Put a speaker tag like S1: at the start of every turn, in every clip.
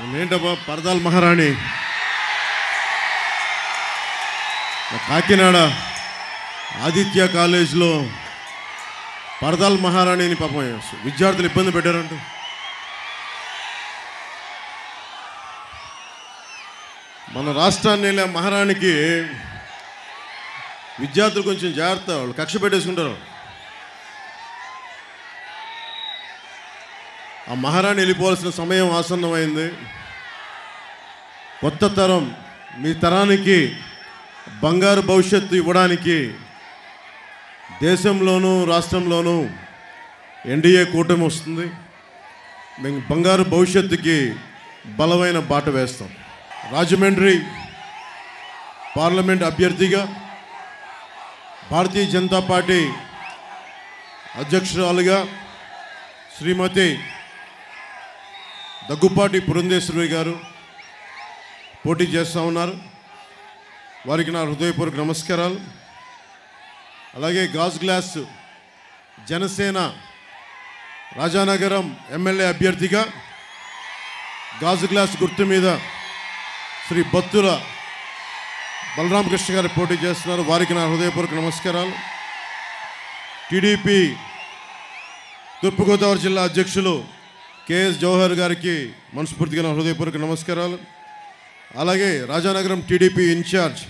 S1: ఏంటబ్బా పరదాల మహారాణి కాకినాడ ఆదిత్య కాలేజ్లో పరదాల మహారాణిని పాపం విద్యార్థులు ఇబ్బంది పెట్టారంట. మన రాష్ట్రాన్ని వెళ్ళే మహారాణికి విద్యార్థులు కొంచెం జాగ్రత్త, వాళ్ళు కక్ష పెట్టేసుకుంటారు. ఆ మహారాణి వెళ్ళిపోవాల్సిన సమయం ఆసన్నమైంది. కొత్త తరం, మీ తరానికి బంగారు భవిష్యత్తు ఇవ్వడానికి దేశంలోనూ రాష్ట్రంలోనూ ఎన్డీఏ కూటమి వస్తుంది. మేము బంగారు భవిష్యత్తుకి బలమైన బాట వేస్తాం. రాజమండ్రి పార్లమెంట్ అభ్యర్థిగా భారతీయ జనతా పార్టీ అధ్యక్షురాలుగా శ్రీమతి దగ్గుపాటి పురంధేశ్వరి గారు పోటీ చేస్తూ ఉన్నారు. వారికి నా హృదయపూర్వక నమస్కారాలు. అలాగే గాజు గ్లాస్ జనసేన రాజానగరం ఎమ్మెల్యే అభ్యర్థిగా గాజు గ్లాస్ గుర్తు మీద శ్రీ బత్తుల బలరామకృష్ణ గారు పోటీ చేస్తున్నారు. వారికి నా హృదయపూర్వక నమస్కారాలు. టీడీపీ తూర్పుగోదావరి జిల్లా అధ్యక్షులు కేఎస్ జవహర్ గారికి మనస్ఫూర్తిగా నా హృదయపూర్వక నమస్కారాలు. అలాగే రాజానగరం టీడీపీ ఇన్ఛార్జ్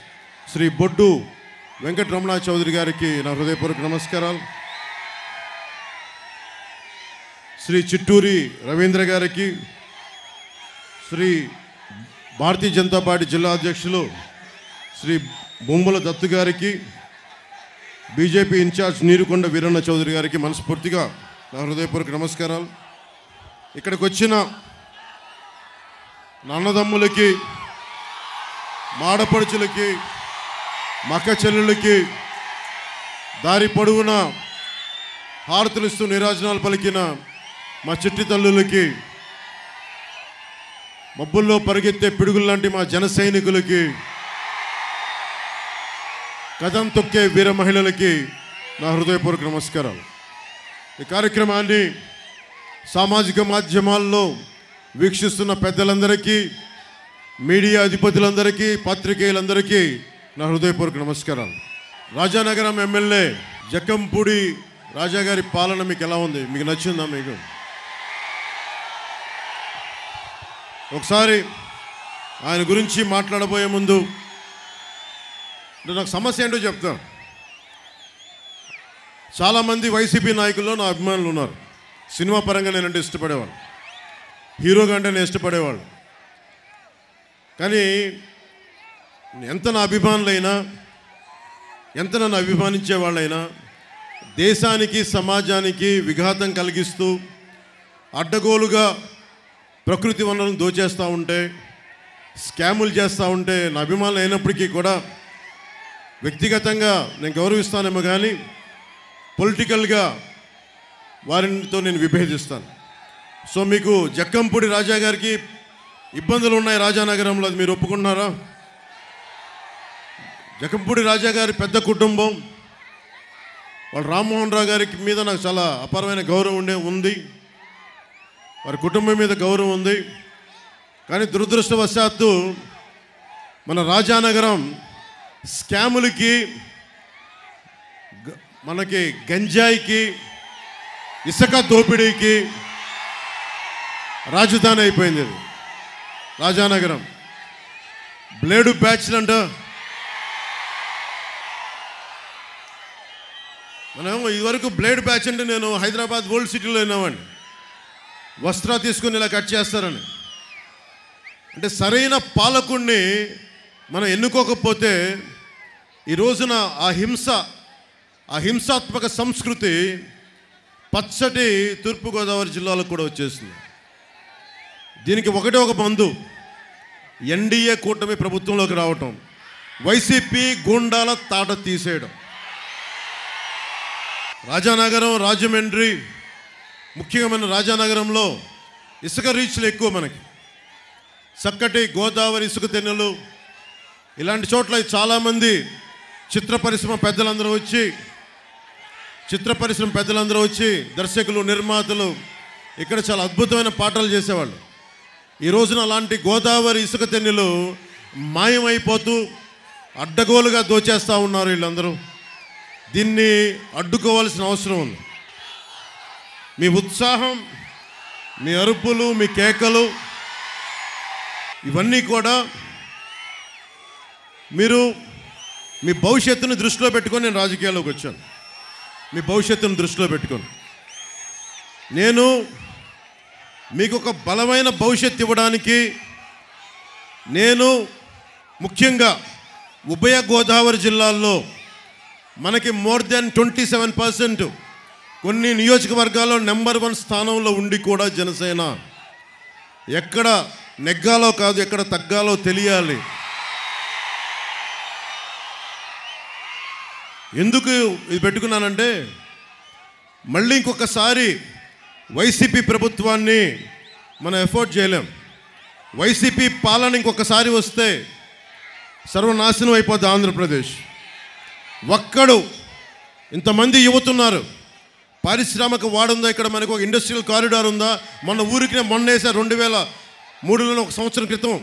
S1: శ్రీ బొడ్డు వెంకటరమణ చౌదరి గారికి నా హృదయపూర్వక నమస్కారాలు. శ్రీ చిట్టూరి రవీంద్ర గారికి, శ్రీ భారతీయ జనతా పార్టీ జిల్లా అధ్యక్షులు శ్రీ బొమ్మల దత్తు గారికి, బీజేపీ ఇన్ఛార్జ్ నీరుకొండ వీరన్న చౌదరి గారికి మనస్ఫూర్తిగా నా హృదయపూర్వక నమస్కారాలు. ఇక్కడికి వచ్చిన నాన్నదమ్ములకి, మాడపడుచులకి, మక్క చెల్లెళ్ళకి, దారి పొడవున హారతులిస్తూ నీరాజనాలు పలికిన మా చిట్టి తల్లులకి, మబ్బుల్లో పరిగెత్తే పిడుగుల్లాంటి మా జన సైనికులకి, కదం తొక్కే వీర మహిళలకి నా హృదయపూర్వక నమస్కారాలు. ఈ కార్యక్రమాన్ని సామాజిక మాధ్యమాల్లో వీక్షిస్తున్న పెద్దలందరికీ, మీడియా అధిపతులందరికీ, పాత్రికేయులందరికీ నా హృదయపూర్వక నమస్కారాలు. రాజానగరం ఎమ్మెల్యే జక్కంపూడి రాజా గారి పాలన మీకు ఎలా ఉంది? మీకు నచ్చిందా? మీకు ఒకసారి ఆయన గురించి మాట్లాడబోయే ముందు నాకు సమస్య ఏంటో చెప్తాను. చాలామంది వైసీపీ నాయకుల్లో నా అభిమానులు ఉన్నారు. సినిమా పరంగా నేనంటే ఇష్టపడేవాళ్ళు, హీరోగా అంటే నేను ఇష్టపడేవాళ్ళు. కానీ ఎంత నా అభిమానులైనా, ఎంత నన్ను అభిమానించే వాళ్ళైనా దేశానికి సమాజానికి విఘాతం కలిగిస్తూ అడ్డగోలుగా ప్రకృతి వనరులను దోచేస్తూ ఉంటే, స్కాములు చేస్తూ ఉంటే నా అభిమానులు అయినప్పటికీ కూడా వ్యక్తిగతంగా నేను గౌరవిస్తానేమో కానీ పొలిటికల్గా వారితో నేను విభేదిస్తాను. సో మీకు జక్కంపూడి రాజా గారికి ఇబ్బందులు ఉన్నాయి రాజానగరంలో, అది మీరు ఒప్పుకుంటున్నారా? జక్కంపూడి రాజా గారి పెద్ద కుటుంబం, వాళ్ళు రామ్మోహన్ రావు గారికి మీద నాకు చాలా అపారమైన గౌరవం ఉంది. వారి కుటుంబం మీద గౌరవం ఉంది. కానీ దురదృష్టవశాత్తు మన రాజానగరం స్కాములకి, మనకి గంజాయికి, ఇసుక దోపిడీకి రాజధాని అయిపోయింది. అది రాజానగరం. బ్లేడు బ్యాచ్లు అంట. మనం ఇదివరకు బ్లేడ్ బ్యాచ్ అంటే నేను హైదరాబాద్ ఓల్డ్ సిటీలో విన్నామండి. వస్త్రా తీసుకుని ఇలా కట్ చేస్తారని. అంటే సరైన పాలకుడిని మనం ఎన్నుకోకపోతే ఈ రోజున ఆ హింసాత్మక సంస్కృతి పచ్చటి తూర్పుగోదావరి జిల్లాలో కూడా వచ్చేసింది. దీనికి ఒకటే ఒక మందు, ఎన్డీఏ కూటమి ప్రభుత్వంలోకి రావటం, వైసీపీ గూండాల తాట తీసేయడం. రాజానగరం, రాజమండ్రి, ముఖ్యంగా మన రాజానగరంలో ఇసుక రీచ్లు ఎక్కువ. మనకి చక్కటి గోదావరి ఇసుక తెన్నెలు, ఇలాంటి చోట్ల చాలామంది చిత్ర పరిశ్రమ పెద్దలందరూ వచ్చి దర్శకులు, నిర్మాతలు ఇక్కడ చాలా అద్భుతమైన పాటలు చేసేవాళ్ళు. ఈ రోజున అలాంటి గోదావరి ఇసుక తెన్నెలు మాయమైపోతూ అడ్డగోలుగా దోచేస్తూ ఉన్నారు వీళ్ళందరూ. దీన్ని అడ్డుకోవాల్సిన అవసరం ఉంది. మీ ఉత్సాహం, మీ అరుపులు, మీ కేకలు ఇవన్నీ కూడా మీరు మీ భవిష్యత్తుని దృష్టిలో పెట్టుకొని నేను రాజకీయాల్లోకి వచ్చాను. మీ భవిష్యత్తును దృష్టిలో పెట్టుకొని నేను మీకు ఒక బలమైన భవిష్యత్తు ఇవ్వడానికి నేను ముఖ్యంగా ఉభయ గోదావరి జిల్లాల్లో మనకి మోర్ దెన్ 27% కొన్ని నియోజకవర్గాల్లో నెంబర్ 1 స్థానంలో ఉండి కూడా జనసేన ఎక్కడ నెగ్గాలో కాదు ఎక్కడ తగ్గాలో తెలియాలి. ఎందుకు ఇది పెట్టుకున్నానంటే మళ్ళీ ఇంకొకసారి వైసీపీ ప్రభుత్వాన్ని మనం ఎఫోర్డ్ చేయలేం. వైసీపీ పాలన ఇంకొకసారి వస్తే సర్వనాశనం అయిపోద్ది ఆంధ్రప్రదేశ్. ఒక్కడు ఇంతమంది యువతున్నారు, పారిశ్రామిక వాడుందా, ఇక్కడ మనకు ఒక ఇండస్ట్రియల్ కారిడార్ ఉందా? మొన్న వేశారు 2003లో, ఒక సంవత్సరం క్రితం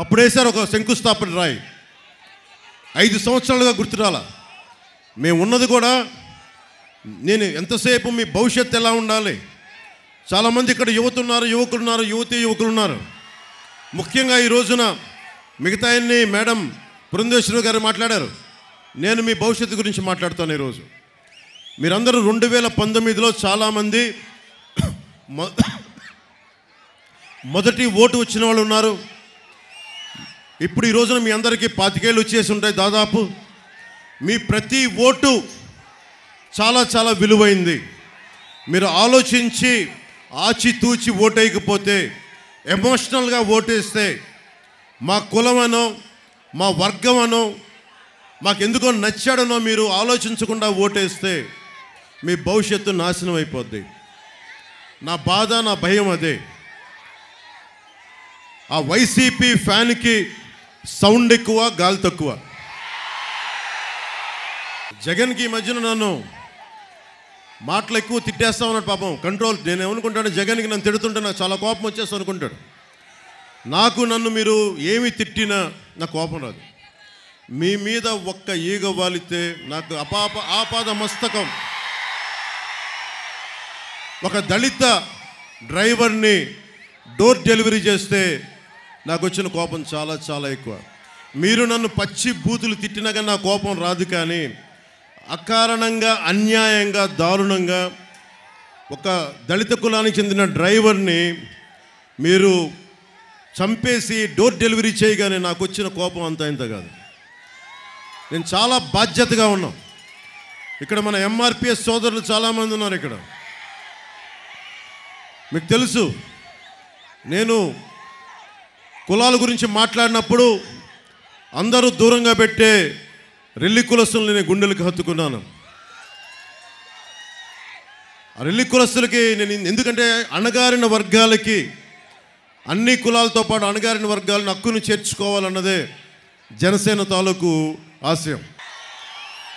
S1: అప్పుడు వేశారు ఒక శంకుస్థాపన రాయి. 5 సంవత్సరాలుగా గుర్తురాల. మేము ఉన్నది కూడా నేను ఎంతసేపు మీ భవిష్యత్తు ఎలా ఉండాలి. చాలామంది ఇక్కడ యువకులున్నారు, యువకులు ఉన్నారు. ముఖ్యంగా ఈ రోజున మిగతా మేడం పురంధేశ్వరి గారు మాట్లాడారు. నేను మీ భవిష్యత్తు గురించి మాట్లాడుతాను. ఈరోజు మీరందరూ 2019లో చాలామంది మొదటి ఓటు వచ్చిన వాళ్ళు ఉన్నారు. ఇప్పుడు ఈ రోజున మీ అందరికీ 25 ఏళ్ళు వచ్చేసి ఉంటాయి దాదాపు. మీ ప్రతి ఓటు చాలా చాలా విలువైంది. మీరు ఆలోచించి ఆచితూచి ఓటేయకపోతే, ఎమోషనల్గా ఓటేస్తే, మా కులమనో మా వర్గమనో మాకెందుకో నచ్చాడనో మీరు ఆలోచించకుండా ఓటేస్తే మీ భవిష్యత్తు నాశనం అయిపోద్ది. నా బాధ, నా భయం అదే. ఆ వైసీపీ ఫ్యాన్కి సౌండ్ ఎక్కువ, గాలి తక్కువ. జగన్కి ఈ మధ్యన నన్ను మాటలు ఎక్కువ తిట్టేస్తా ఉన్నాడు పాపం. కంట్రోల్. నేను ఏమనుకుంటాను, జగన్కి నన్ను తిడుతుంటే నాకు చాలా కోపం వచ్చేస్తా అనుకుంటాడు. నన్ను మీరు ఏమి తిట్టినా నాకు కోపం రాదు. మీ మీద ఒక్క ఈగ వాలితే నాకు ఆపాద మస్తకం. ఒక దళిత డ్రైవర్ని డోర్ డెలివరీ చేస్తే నాకు వచ్చిన కోపం చాలా చాలా ఎక్కువ. మీరు నన్ను పచ్చి బూతులు తిట్టినా కానీ నా కోపం రాదు. కానీ అకారణంగా, అన్యాయంగా, దారుణంగా ఒక దళిత కులానికి చెందిన డ్రైవర్ని మీరు చంపేసి డోర్ డెలివరీ చేయగానే నాకు వచ్చిన కోపం అంత ఇంత కాదు. నేను చాలా బాధ్యతగా ఉన్నాం. ఇక్కడ మన ఎంఆర్పిఎస్ సోదరులు చాలామంది ఉన్నారు. ఇక్కడ మీకు తెలుసు, నేను కులాల గురించి మాట్లాడినప్పుడు అందరూ దూరంగా పెట్టే రెల్లి కులస్తులను నేను గుండెలకు హత్తుకున్నాను. ఆ రెల్లి కులస్తులకి నేను ఎందుకంటే అణగారిన వర్గాలకి, అన్ని కులాలతో పాటు అణగారిన వర్గాలను హక్కును చేర్చుకోవాలన్నదే జనసేన తాలూకు ఆశయం.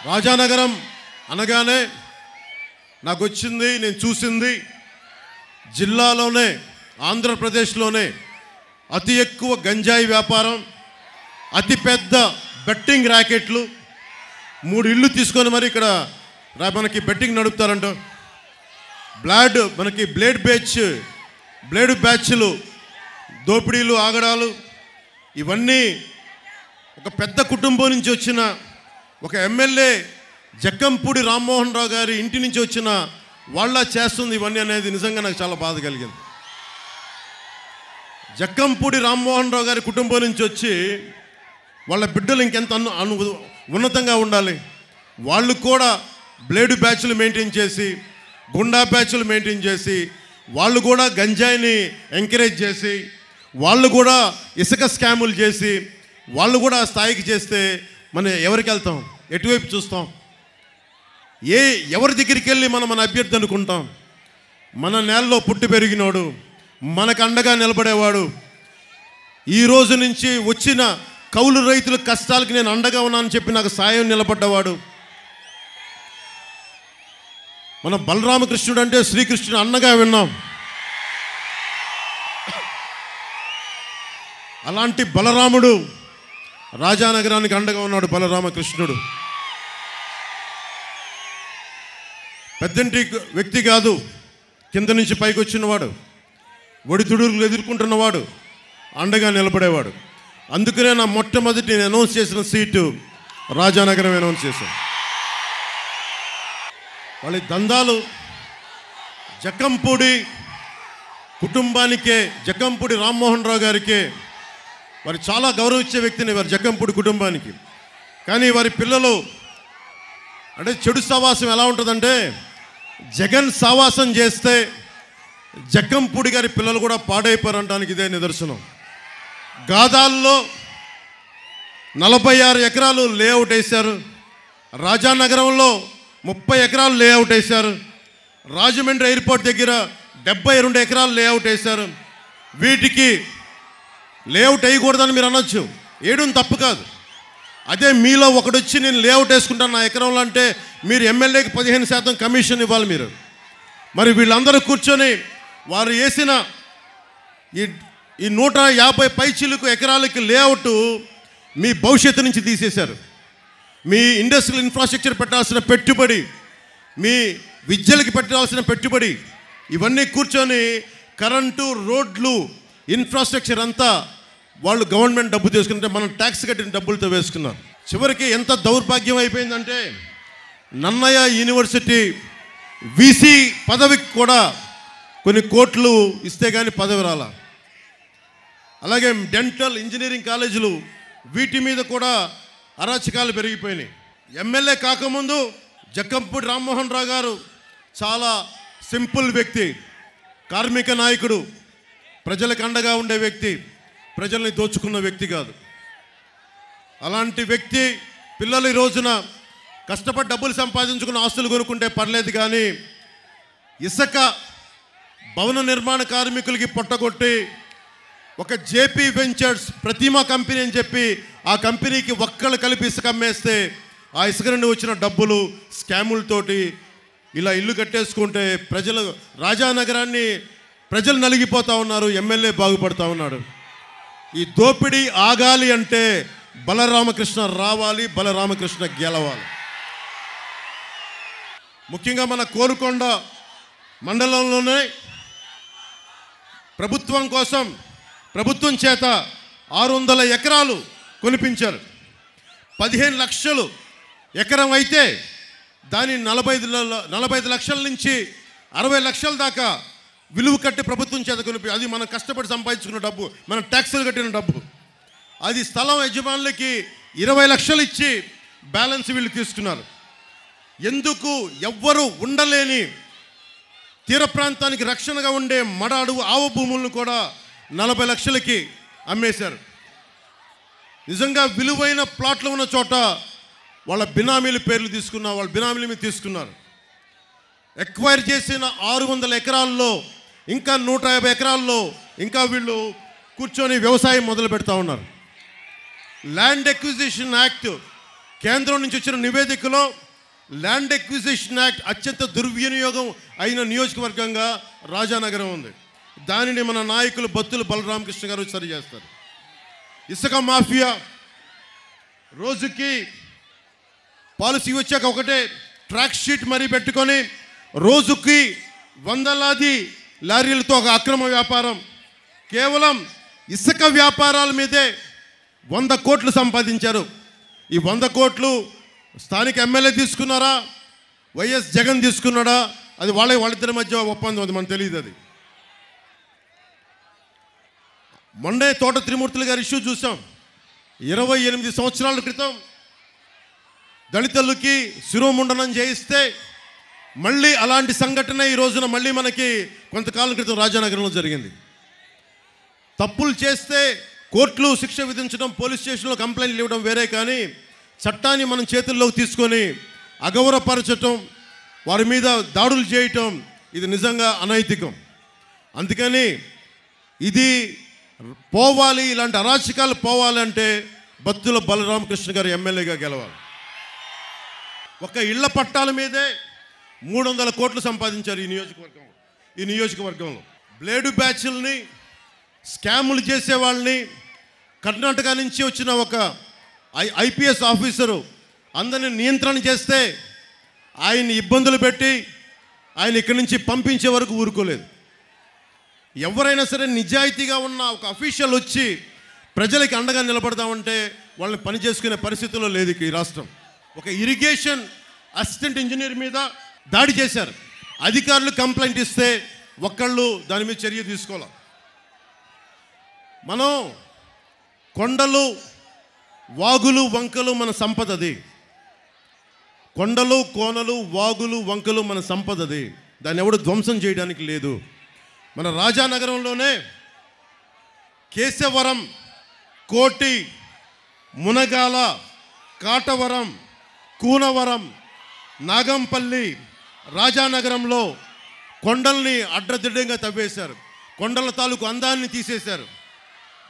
S1: రాజానగరం అనగానే నాకు వచ్చింది, నేను చూసింది, జిల్లాలోనే ఆంధ్రప్రదేశ్లోనే అతి ఎక్కువ గంజాయి వ్యాపారం, అతిపెద్ద బెట్టింగ్ ర్యాకెట్లు, 3 ఇళ్ళు తీసుకొని మరి ఇక్కడ మనకి బెట్టింగ్ నడుపుతారంట. మనకి బ్లేడ్ బ్యాచ్లు, దోపిడీలు, ఆగడాలు, ఇవన్నీ ఒక పెద్ద కుటుంబం నుంచి వచ్చిన ఒక ఎమ్మెల్యే జక్కంపూడి రామ్మోహన్ రావు గారి ఇంటి నుంచి వచ్చిన వాళ్ళ చేస్తుంది ఇవన్నీ అనేది నిజంగా నాకు చాలా బాధ కలిగింది. జక్కంపూడి రామ్మోహన్ రావు గారి కుటుంబం నుంచి వచ్చి వాళ్ళ బిడ్డలు ఇంకెంత ఉన్నతంగా ఉండాలి. వాళ్ళు కూడా బ్లేడ్ బ్యాచ్లు మెయింటైన్ చేసి, గుండా బ్యాచ్లు మెయింటైన్ చేసి, వాళ్ళు కూడా గంజాయిని ఎంకరేజ్ చేసి, వాళ్ళు కూడా ఇసుక స్కాములు చేసి, వాళ్ళు కూడా స్థాయికి చేస్తే మనం ఎవరికి వెళ్తాం? ఎటువైపు చూస్తాం? ఎవరి దగ్గరికి వెళ్ళి మన అభ్యర్థి అనుకుంటాం? మన నేలలో పుట్టి పెరిగినోడు, మనకు అండగా నిలబడేవాడు, ఈ రోజు నుంచి వచ్చిన కౌలు రైతుల కష్టాలకి నేను అండగా ఉన్నానని చెప్పి నాకు సాయం నిలబడ్డవాడు. మన బలరామకృష్ణుడు అంటే శ్రీకృష్ణుడు అన్నగా విన్నాం. అలాంటి బలరాముడు రాజానగరానికి అండగా ఉన్నాడు. బలరామకృష్ణుడు పెద్దంటి వ్యక్తి కాదు, కింద నుంచి పైకి వచ్చినవాడు, ఒడిదుడుకులు ఎదుర్కొంటున్నవాడు, అండగా నిలబడేవాడు. అందుకనే నా మొట్టమొదటి నేను అనౌన్స్ చేసిన సీటు రాజానగరం అనౌన్స్ చేశాను. వాళ్ళ దందాలు జక్కంపూడి కుటుంబానికే, జక్కంపూడి రామ్మోహన్ రావు గారికే వారు చాలా గౌరవించే వ్యక్తిని వారి జక్కంపూడి కుటుంబానికి. కానీ వారి పిల్లలు అంటే చెడు సావాసం ఎలా ఉంటుందంటే, జగన్ సావాసం చేస్తే జక్కంపూడి గారి పిల్లలు కూడా పాడైపోరనడానికి ఇదే నిదర్శనం. గాదాల్లో 46 ఎకరాలు లేఅవుట్ వేశారు. రాజానగరంలో 30 ఎకరాలు లేఅవుట్ వేశారు. రాజమండ్రి ఎయిర్పోర్ట్ దగ్గర 72 ఎకరాలు లేఅవుట్ వేశారు. వీటికి లేఅవుట్ వేయకూడదని మీరు అనొచ్చు, వేయడం తప్పు కాదు. అదే మీలో ఒకడొచ్చి నేను లేఅవుట్ వేసుకుంటాను నా ఎకరంలో అంటే మీరు ఎమ్మెల్యేకి 15% కమిషన్ ఇవ్వాలి మీరు. మరి వీళ్ళందరూ కూర్చొని వారు వేసిన ఈ 150 పైచిలుకు ఎకరాలకి లేఅవుట్ మీ భవిష్యత్తు నుంచి తీసేశారు. మీ ఇండస్ట్రియల్ ఇన్ఫ్రాస్ట్రక్చర్ పెట్టాల్సిన పెట్టుబడి, మీ విద్యలకి పెట్టాల్సిన పెట్టుబడి, ఇవన్నీ కూర్చొని కరెంటు, రోడ్లు, ఇన్ఫ్రాస్ట్రక్చర్ అంతా వాళ్ళు గవర్నమెంట్ డబ్బు తీసుకుంటే మనం ట్యాక్స్ కట్టిన డబ్బులతో వేసుకున్నారు. చివరికి ఎంత దౌర్భాగ్యం అయిపోయిందంటే, నన్నయ్య యూనివర్సిటీ వీసీ పదవికి కూడా కొన్ని కోట్లు ఇస్తే కానీ పదవి రాలా. అలాగే డెంటల్, ఇంజనీరింగ్ కాలేజీలు, వీటి మీద కూడా అరాచకాలు పెరిగిపోయినాయి. ఎమ్మెల్యే కాకముందు జక్కంపూడి రామ్మోహన్ రావు గారు చాలా సింపుల్ వ్యక్తి, కార్మిక నాయకుడు, ప్రజలకు అండగా ఉండే వ్యక్తి, ప్రజల్ని దోచుకున్న వ్యక్తి కాదు. అలాంటి వ్యక్తి పిల్లలు ఈ రోజున కష్టపడి డబ్బులు సంపాదించుకున్న ఆస్తులు కొనుక్కుంటే పర్లేదు, కానీ ఇసుక భవన నిర్మాణ కార్మికులకి పొట్టగొట్టి ఒక జేపీ వెంచర్స్ ప్రతిమా కంపెనీ అని చెప్పి ఆ కంపెనీకి ఒక్కళ్ళు కలిపి ఇసుక అమ్మేస్తే ఆ ఇసుక నుండి వచ్చిన డబ్బులు స్కాములతోటి ఇలా ఇల్లు కట్టేసుకుంటే ప్రజలు, రాజానగరాన్ని ప్రజలు నలిగిపోతూ ఉన్నారు, ఎమ్మెల్యే బాగుపడుతూ ఉన్నాడు. ఈ దోపిడీ ఆగాలి అంటే బలరామకృష్ణ రావాలి, బలరామకృష్ణ గెలవాలి. ముఖ్యంగా మన కోరుకొండ మండలంలోనే ప్రభుత్వం కోసం, ప్రభుత్వం చేత 600 ఎకరాలు కొనిపించారు. 15 లక్షలు ఎకరం అయితే దాని 45 లక్షల నుంచి 60 లక్షల దాకా విలువ కట్టి ప్రభుత్వం చేత కొనిపి, అది మనం కష్టపడి సంపాదించుకున్న డబ్బు, మనం ట్యాక్సులు కట్టిన డబ్బు. అది స్థలం యజమానులకి 20 లక్షలు ఇచ్చి బ్యాలెన్స్ వీళ్ళు తీసుకున్నారు. ఎందుకు? ఎవ్వరూ ఉండలేని తీర ప్రాంతానికి రక్షణగా ఉండే మడ అడుగు ఆవ భూములను కూడా 40 లక్షలకి అమ్మేశారు. నిజంగా విలువైన ప్లాట్లు ఉన్న చోట వాళ్ళ బినామీల పేర్లు తీసుకున్నారు, వాళ్ళ బినామీల మీద తీసుకున్నారు. ఎక్వైర్ చేసిన 600 ఎకరాల్లో ఇంకా 150 ఎకరాల్లో ఇంకా వీళ్ళు కూర్చొని వ్యవసాయం మొదలు పెడతా ఉన్నారు. ల్యాండ్ ఎక్విజిషన్ యాక్ట్, కేంద్రం నుంచి వచ్చిన నివేదికలో ల్యాండ్ ఎక్విజిషన్ యాక్ట్ అత్యంత దుర్వినియోగం అయిన నియోజకవర్గంగా రాజానగరం ఉంది. దానిని మన నాయకులు బత్తుల బలరామకృష్ణ గారు సరి చేస్తారు. ఇసుక మాఫియా రోజుకి పాలసీ వచ్చాక ఒకటే ట్రాక్ షీట్ మరీ పెట్టుకొని రోజుకి వందలాది లారీలతో ఒక అక్రమ వ్యాపారం, కేవలం ఇసుక వ్యాపారాల మీదే 100 కోట్లు సంపాదించారు. ఈ 100 కోట్లు స్థానిక ఎమ్మెల్యే తీసుకున్నారా, వైఎస్ జగన్ తీసుకున్నాడా, అది వాళ్ళిద్దరి మధ్య ఒప్పందం, అది మనకు తెలియదు. అది మొన్నే తోట త్రిమూర్తులు గారి ఇష్యూ చూసాం. 28 సంవత్సరాల క్రితం దళితులకి శిరోముండనం చేయిస్తే మళ్ళీ అలాంటి సంఘటన ఈ రోజున మళ్ళీ మనకి కొంతకాలం క్రితం రాజానగరంలో జరిగింది. తప్పులు చేస్తే కోర్టులు శిక్ష విధించడం, పోలీస్ స్టేషన్లో కంప్లైంట్లు ఇవ్వడం వేరే, కానీ చట్టాన్ని మనం చేతుల్లోకి తీసుకొని అగౌరవపరచటం, వారి మీద దాడులు చేయటం, ఇది నిజంగా అనైతికం. అందుకని ఇది పోవాలి, ఇలాంటి అరాచకాలు పోవాలంటే బత్తుల బలరామకృష్ణ గారు ఎమ్మెల్యేగా గెలవాలి. ఒక ఇళ్ల పట్టాల మీదే 300 కోట్లు సంపాదించారు ఈ నియోజకవర్గంలో. బ్లేడు బ్యాచ్ల్ని స్కాములు చేసే వాళ్ళని, కర్ణాటక నుంచి వచ్చిన ఒక ఐపీఎస్ ఆఫీసరు అందరిని నియంత్రణ చేస్తే ఆయన్ని ఇబ్బందులు పెట్టి ఆయన ఇక్కడి నుంచి పంపించే వరకు ఊరుకోలేదు. ఎవరైనా సరే నిజాయితీగా ఉన్న ఒక అఫీషియల్ వచ్చి ప్రజలకి అండగా నిలబడదామంటే వాళ్ళని పని చేసుకునే పరిస్థితుల్లో లేదు ఈ రాష్ట్రం. ఒక ఇరిగేషన్ అసిస్టెంట్ ఇంజనీర్ మీద దాడి చేశారు. అధికారులు కంప్లైంట్ ఇస్తే ఒక్కళ్ళు దాని మీద చర్య తీసుకోవాలి. మనం కొండలు, వాగులు, వంకలు మన సంపదది. కొండలు, కోనలు, వాగులు, వంకలు మన సంపదది. దాన్ని ఎవడు ధ్వంసం చేయడానికి లేదు. మన రాజానగరంలోనే కేశవరం, కోటి, మునగాల, కాటవరం, కూనవరం, నాగంపల్లి, రాజానగరంలో కొండల్ని అడ్డదిడ్డంగా తవ్వేశారు. కొండల తాలూకు అందాన్ని తీసేశారు.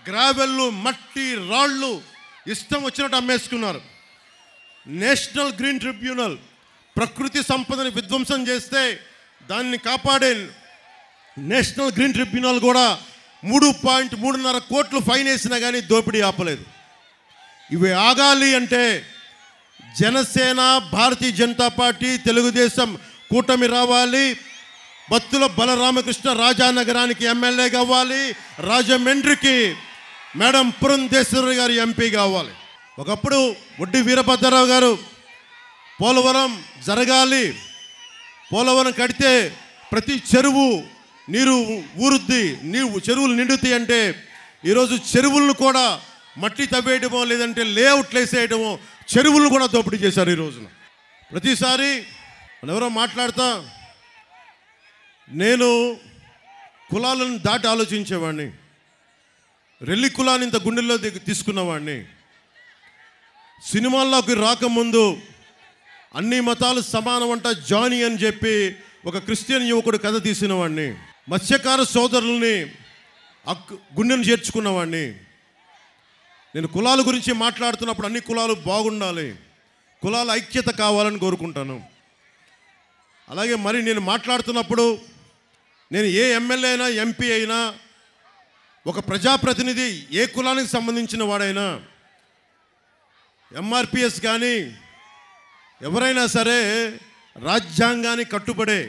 S1: గ్రావెళ్ళు, మట్టి, రాళ్ళు ఇష్టం వచ్చినట్టు అమ్మేసుకున్నారు. నేషనల్ గ్రీన్ ట్రిబ్యునల్ ప్రకృతి సంపదని విధ్వంసం చేస్తే దాన్ని కాపాడే నేషనల్ గ్రీన్ ట్రిబ్యునల్ కూడా 3.3 కోట్లు ఫైన్ వేసినా కానీ దోపిడీ ఆపలేదు. ఇవి ఆగాలి అంటే జనసేన, భారతీయ జనతా పార్టీ, తెలుగుదేశం కూటమి రావాలి. బత్తుల బలరామకృష్ణ రాజానగరానికి ఎమ్మెల్యే కావాలి. రాజమండ్రికి మేడం పురంధేశ్వరి గారు ఎంపీ కావాలి. ఒకప్పుడు వడ్డీ వీరభద్రరావు గారు పోలవరం జరగాలి, పోలవరం కడితే ప్రతి చెరువు నీరు ఊరుద్ది, చెరువులు నిండుతాయి అంటే ఈరోజు చెరువులను కూడా మట్టి తవ్వేయడమో లేదంటే లేఅవుట్లు వేసేయడమో చెరువులను కూడా దోపిడీ చేశారు. ఈ రోజున ప్రతిసారి మనం ఎవరో మాట్లాడతా, నేను కులాలను దాటి ఆలోచించేవాడిని, రెల్లి కులాన్ని ఇంత గుండెల్లో తీసుకున్నవాడిని. సినిమాల్లోకి రాకముందు అన్ని మతాలు సమానం అంట జానీ అని చెప్పి ఒక క్రిస్టియన్ యువకుడు కథ తీసినవాడిని. మత్స్యకార సోదరుల్ని గుండెను చేర్చుకున్నవాడిని. నేను కులాల గురించి మాట్లాడుతున్నప్పుడు అన్ని కులాలు బాగుండాలి, కులాల ఐక్యత కావాలని కోరుకుంటాను. అలాగే మరి నేను మాట్లాడుతున్నప్పుడు నేను ఏ ఎమ్మెల్యే అయినా, ఎంపీ అయినా, ఒక ప్రజాప్రతినిధి ఏ కులానికి సంబంధించిన వాడైనా, ఎంఆర్పిఎస్ కానీ ఎవరైనా సరే రాజ్యాంగానికి కట్టుబడే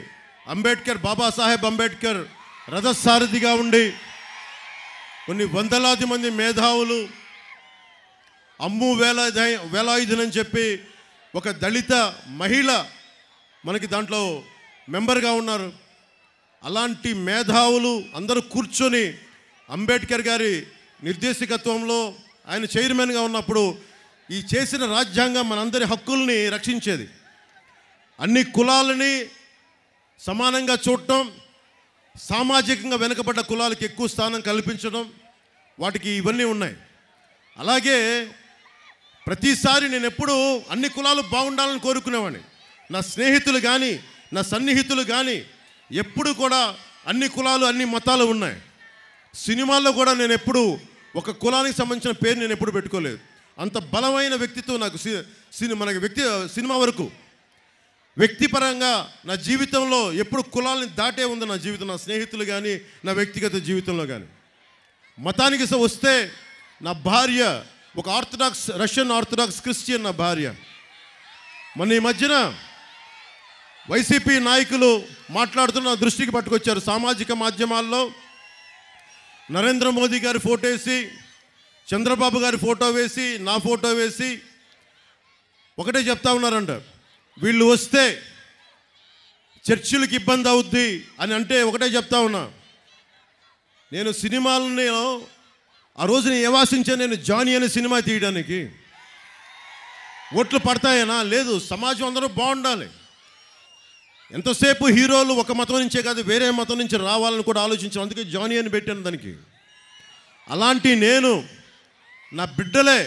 S1: అంబేద్కర్, బాబాసాహెబ్ అంబేద్కర్ రథసారథిగా ఉండి కొన్ని వందలాది మంది మేధావులు అమ్ము వేలాయుధనని చెప్పి ఒక దళిత మహిళ మనకి దాంట్లో మెంబర్గా ఉన్నారు. అలాంటి మేధావులు అందరూ కూర్చొని అంబేద్కర్ గారి నిర్దేశకత్వంలో ఆయన చైర్మన్గా ఉన్నప్పుడు ఈ చేసిన రాజ్యాంగం మనందరి హక్కుల్ని రక్షించేది. అన్ని కులాలని సమానంగా చూడటం, సామాజికంగా వెనుకబడ్డ కులాలకు ఎక్కువ స్థానం కల్పించడం, వాటికి ఇవన్నీ ఉన్నాయి. అలాగే ప్రతిసారి నేను ఎప్పుడూ అన్ని కులాలు బాగుండాలని కోరుకునేవాడిని. నా స్నేహితులు కానీ, నా సన్నిహితులు కానీ ఎప్పుడు కూడా అన్ని కులాలు, అన్ని మతాలు ఉన్నాయి. సినిమాల్లో కూడా నేను ఎప్పుడు ఒక కులానికి సంబంధించిన పేరు నేను ఎప్పుడు పెట్టుకోలేదు. అంత బలమైన వ్యక్తిత్వం నాకు మనకి సినిమా వరకు వ్యక్తిపరంగా నా జీవితంలో ఎప్పుడు కులాలని దాటే ఉంది నా జీవితం. నా స్నేహితులు కానీ, నా వ్యక్తిగత జీవితంలో కానీ. మతానికి వస్తే నా భార్య ఒక రష్యన్ ఆర్థడాక్స్ క్రిస్టియన్ నా భార్య. మన ఈ మధ్యన వైసీపీ నాయకులు మాట్లాడుతున్న దృష్టికి పట్టుకొచ్చారు. సామాజిక మాధ్యమాల్లో నరేంద్ర మోదీ గారి ఫోటో వేసి, చంద్రబాబు గారి ఫోటో వేసి, నా ఫోటో వేసి ఒకటే చెప్తా ఉన్నారంట, వీళ్ళు వస్తే చర్చిలకు ఇబ్బంది అవుద్ది అని అంటే ఒకటే చెప్తా ఉన్నా. నేను సినిమాలని ఆ రోజున ఏవాసించాను, నేను జానీ అనే సినిమా తీయడానికి. ఓట్లు పడతాయనా? లేదు. సమాజం అందరూ బాగుండాలి. ఎంతసేపు హీరోలు ఒక మతం నుంచే కాదు వేరే మతం నుంచి రావాలని కూడా ఆలోచించాను. అందుకే జానీ అని పెట్టాను దానికి. అలాంటి నేను నా బిడ్డలే,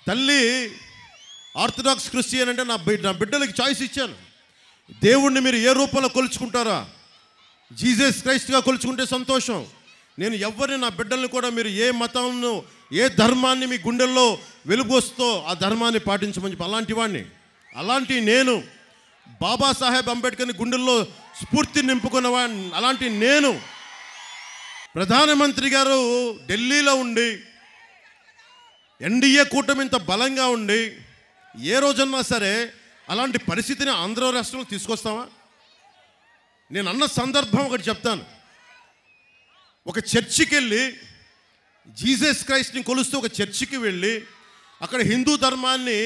S1: తల్లి ఆర్థడాక్స్ క్రిస్టియన్ అంటే నా బిడ్డలకి చాయిస్ ఇచ్చాను. దేవుణ్ణి మీరు ఏ రూపంలో కొలుచుకుంటారా? జీసస్ క్రైస్ట్గా కొలుచుకుంటే సంతోషం. నేను ఎవరిని, నా బిడ్డల్ని కూడా మీరు ఏ మతంను, ఏ ధర్మాన్ని మీ గుండెల్లో వెలుగొస్తో ఆ ధర్మాన్ని పాటించమని చెప్పి అలాంటి వాడిని. అలాంటి నేను బాబాసాహెబ్ అంబేద్కర్ని గుండెల్లో స్ఫూర్తి నింపుకున్నవాడిని. అలాంటి నేను ప్రధానమంత్రి గారు ఢిల్లీలో ఉండి ఎన్డీఏ కూటమి ఇంత బలంగా ఉండి ఏ రోజన్నా సరే అలాంటి పరిస్థితిని ఆంధ్ర రాష్ట్రంలో తీసుకొస్తావా? నేను అన్న సందర్భం ఒకటి చెప్తాను. ఒక చర్చికి వెళ్ళి జీసస్ క్రైస్ట్ని కొలుస్తూ ఒక చర్చికి వెళ్ళి అక్కడ హిందూ ధర్మాన్ని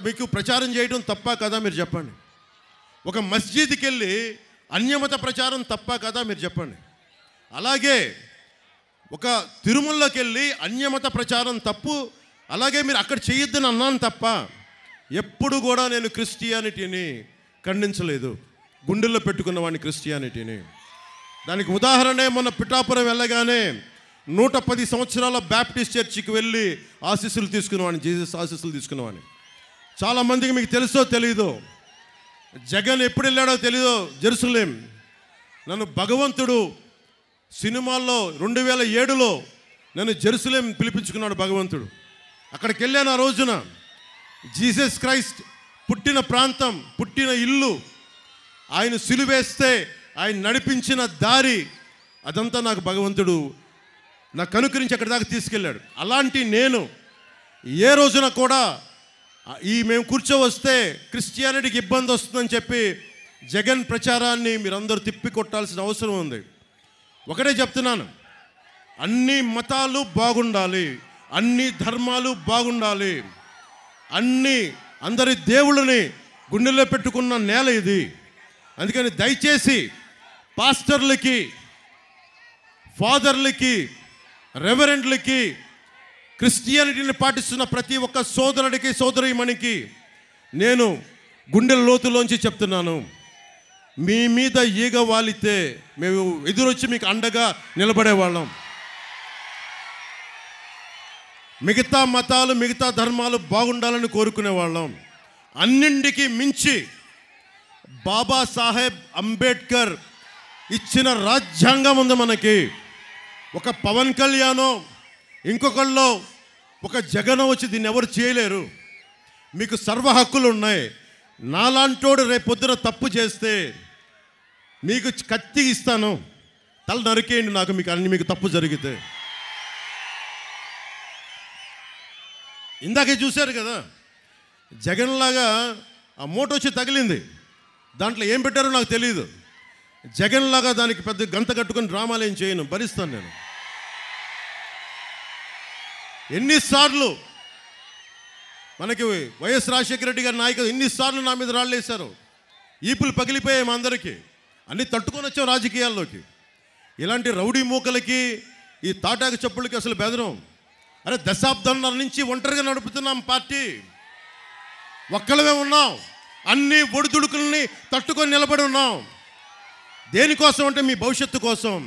S1: మీకు ప్రచారం చేయడం తప్ప కదా మీరు చెప్పండి. ఒక మస్జిద్కి వెళ్ళి అన్యమత ప్రచారం తప్ప కదా మీరు చెప్పండి. అలాగే ఒక తిరుమలకి వెళ్ళి అన్యమత ప్రచారం తప్పు, అలాగే మీరు అక్కడ చేయొద్దని అన్నాను తప్ప ఎప్పుడు కూడా నేను క్రిస్టియానిటీని ఖండించలేదు. గుండెల్లో పెట్టుకున్న వాడిని క్రిస్టియానిటీని. దానికి ఉదాహరణే మొన్న పిఠాపురం వెళ్ళగానే 110 సంవత్సరాల బ్యాప్టిస్ట్ చర్చికి వెళ్ళి ఆశీస్సులు తీసుకున్నవాడిని, జీసస్ ఆశీస్సులు తీసుకున్నవాడిని. చాలామందికి మీకు తెలుసో తెలీదో, జగన్ ఎప్పుడు వెళ్ళాడో తెలీదో జెరూసలేం. నన్ను భగవంతుడు సినిమాల్లో 2007లో నన్ను జెరూసలేం పిలిపించుకున్నాడు భగవంతుడు. అక్కడికి వెళ్ళాను. ఆ రోజున జీసస్ క్రైస్ట్ పుట్టిన ప్రాంతం, పుట్టిన ఇల్లు, ఆయన సిలువేస్తే ఆయన నడిపించిన దారి, అదంతా నాకు భగవంతుడు నాకు అనుకరించి అక్కడి దాకా తీసుకెళ్ళాడు. అలాంటి నేను ఏ రోజున కూడా మేము కూర్చోవస్తే క్రిస్టియానిటీకి ఇబ్బంది వస్తుందని చెప్పి జగన్ ప్రచారాన్ని మీరందరూ తిప్పి కొట్టాల్సిన అవసరం ఉంది. ఒకటే చెప్తున్నాను, అన్ని మతాలు బాగుండాలి, అన్ని ధర్మాలు బాగుండాలి, అందరి దేవుళ్ళని గుండెల్లో పెట్టుకున్న నేల ఇది. అందుకని దయచేసి పాస్టర్లకి, ఫాదర్లకి, రెవరెండ్లకి, క్రిస్టియానిటీని పాటిస్తున్న ప్రతి ఒక్క సోదరుడికి, సోదరీమణికి నేను గుండెల లోతులోంచి చెప్తున్నాను, మీ మీద ఈగ వాలితే మేము ఎదురొచ్చి మీకు అండగా నిలబడేవాళ్ళం. మిగతా మతాలు, మిగతా ధర్మాలు బాగుండాలని కోరుకునేవాళ్ళం. అన్నింటికి మించి బాబాసాహెబ్ అంబేద్కర్ ఇచ్చిన రాజ్యాంగం ఉంది మనకి. ఒక పవన్ కళ్యాణో ఇంకొకళ్ళో ఒక జగనో వచ్చి దీన్ని ఎవరు చేయలేరు. మీకు సర్వ హక్కులు ఉన్నాయి. నాలాంటోడు రేపొద్దున తప్పు చేస్తే మీకు కత్తి ఇస్తాను, తల నరికేయండి నాకు, మీకు తప్పు జరిగితే. ఇందాకే చూశారు కదా, జగన్లాగా ఆ మూట వచ్చి తగిలింది, దాంట్లో ఏం పెట్టారో నాకు తెలియదు. జగన్లాగా దానికి పెద్ద గంత కట్టుకొని డ్రామాలు ఏం చేయను, భరిస్తాను నేను. ఎన్నిసార్లు మనకి వైఎస్ రాజశేఖర రెడ్డి గారి నాయకులు ఎన్నిసార్లు నా మీద రాళ్ళు వేశారు, ఈపులు పగిలిపోయాయి మా అందరికీ. అన్నీ తట్టుకొని వచ్చాం రాజకీయాల్లోకి. ఇలాంటి రౌడీ మూకలకి, ఈ తాటాకు చెప్పులకి అసలు బెదరం. అరే, దశాబ్దంన్నర నుంచి ఒంటరిగా నడుపుతున్నాం పార్టీ, ఒక్కళ్ళమే ఉన్నాం, అన్ని ఒడిదుడుకుల్ని తట్టుకొని నిలబడి ఉన్నాం. దేనికోసం అంటే మీ భవిష్యత్తు కోసం,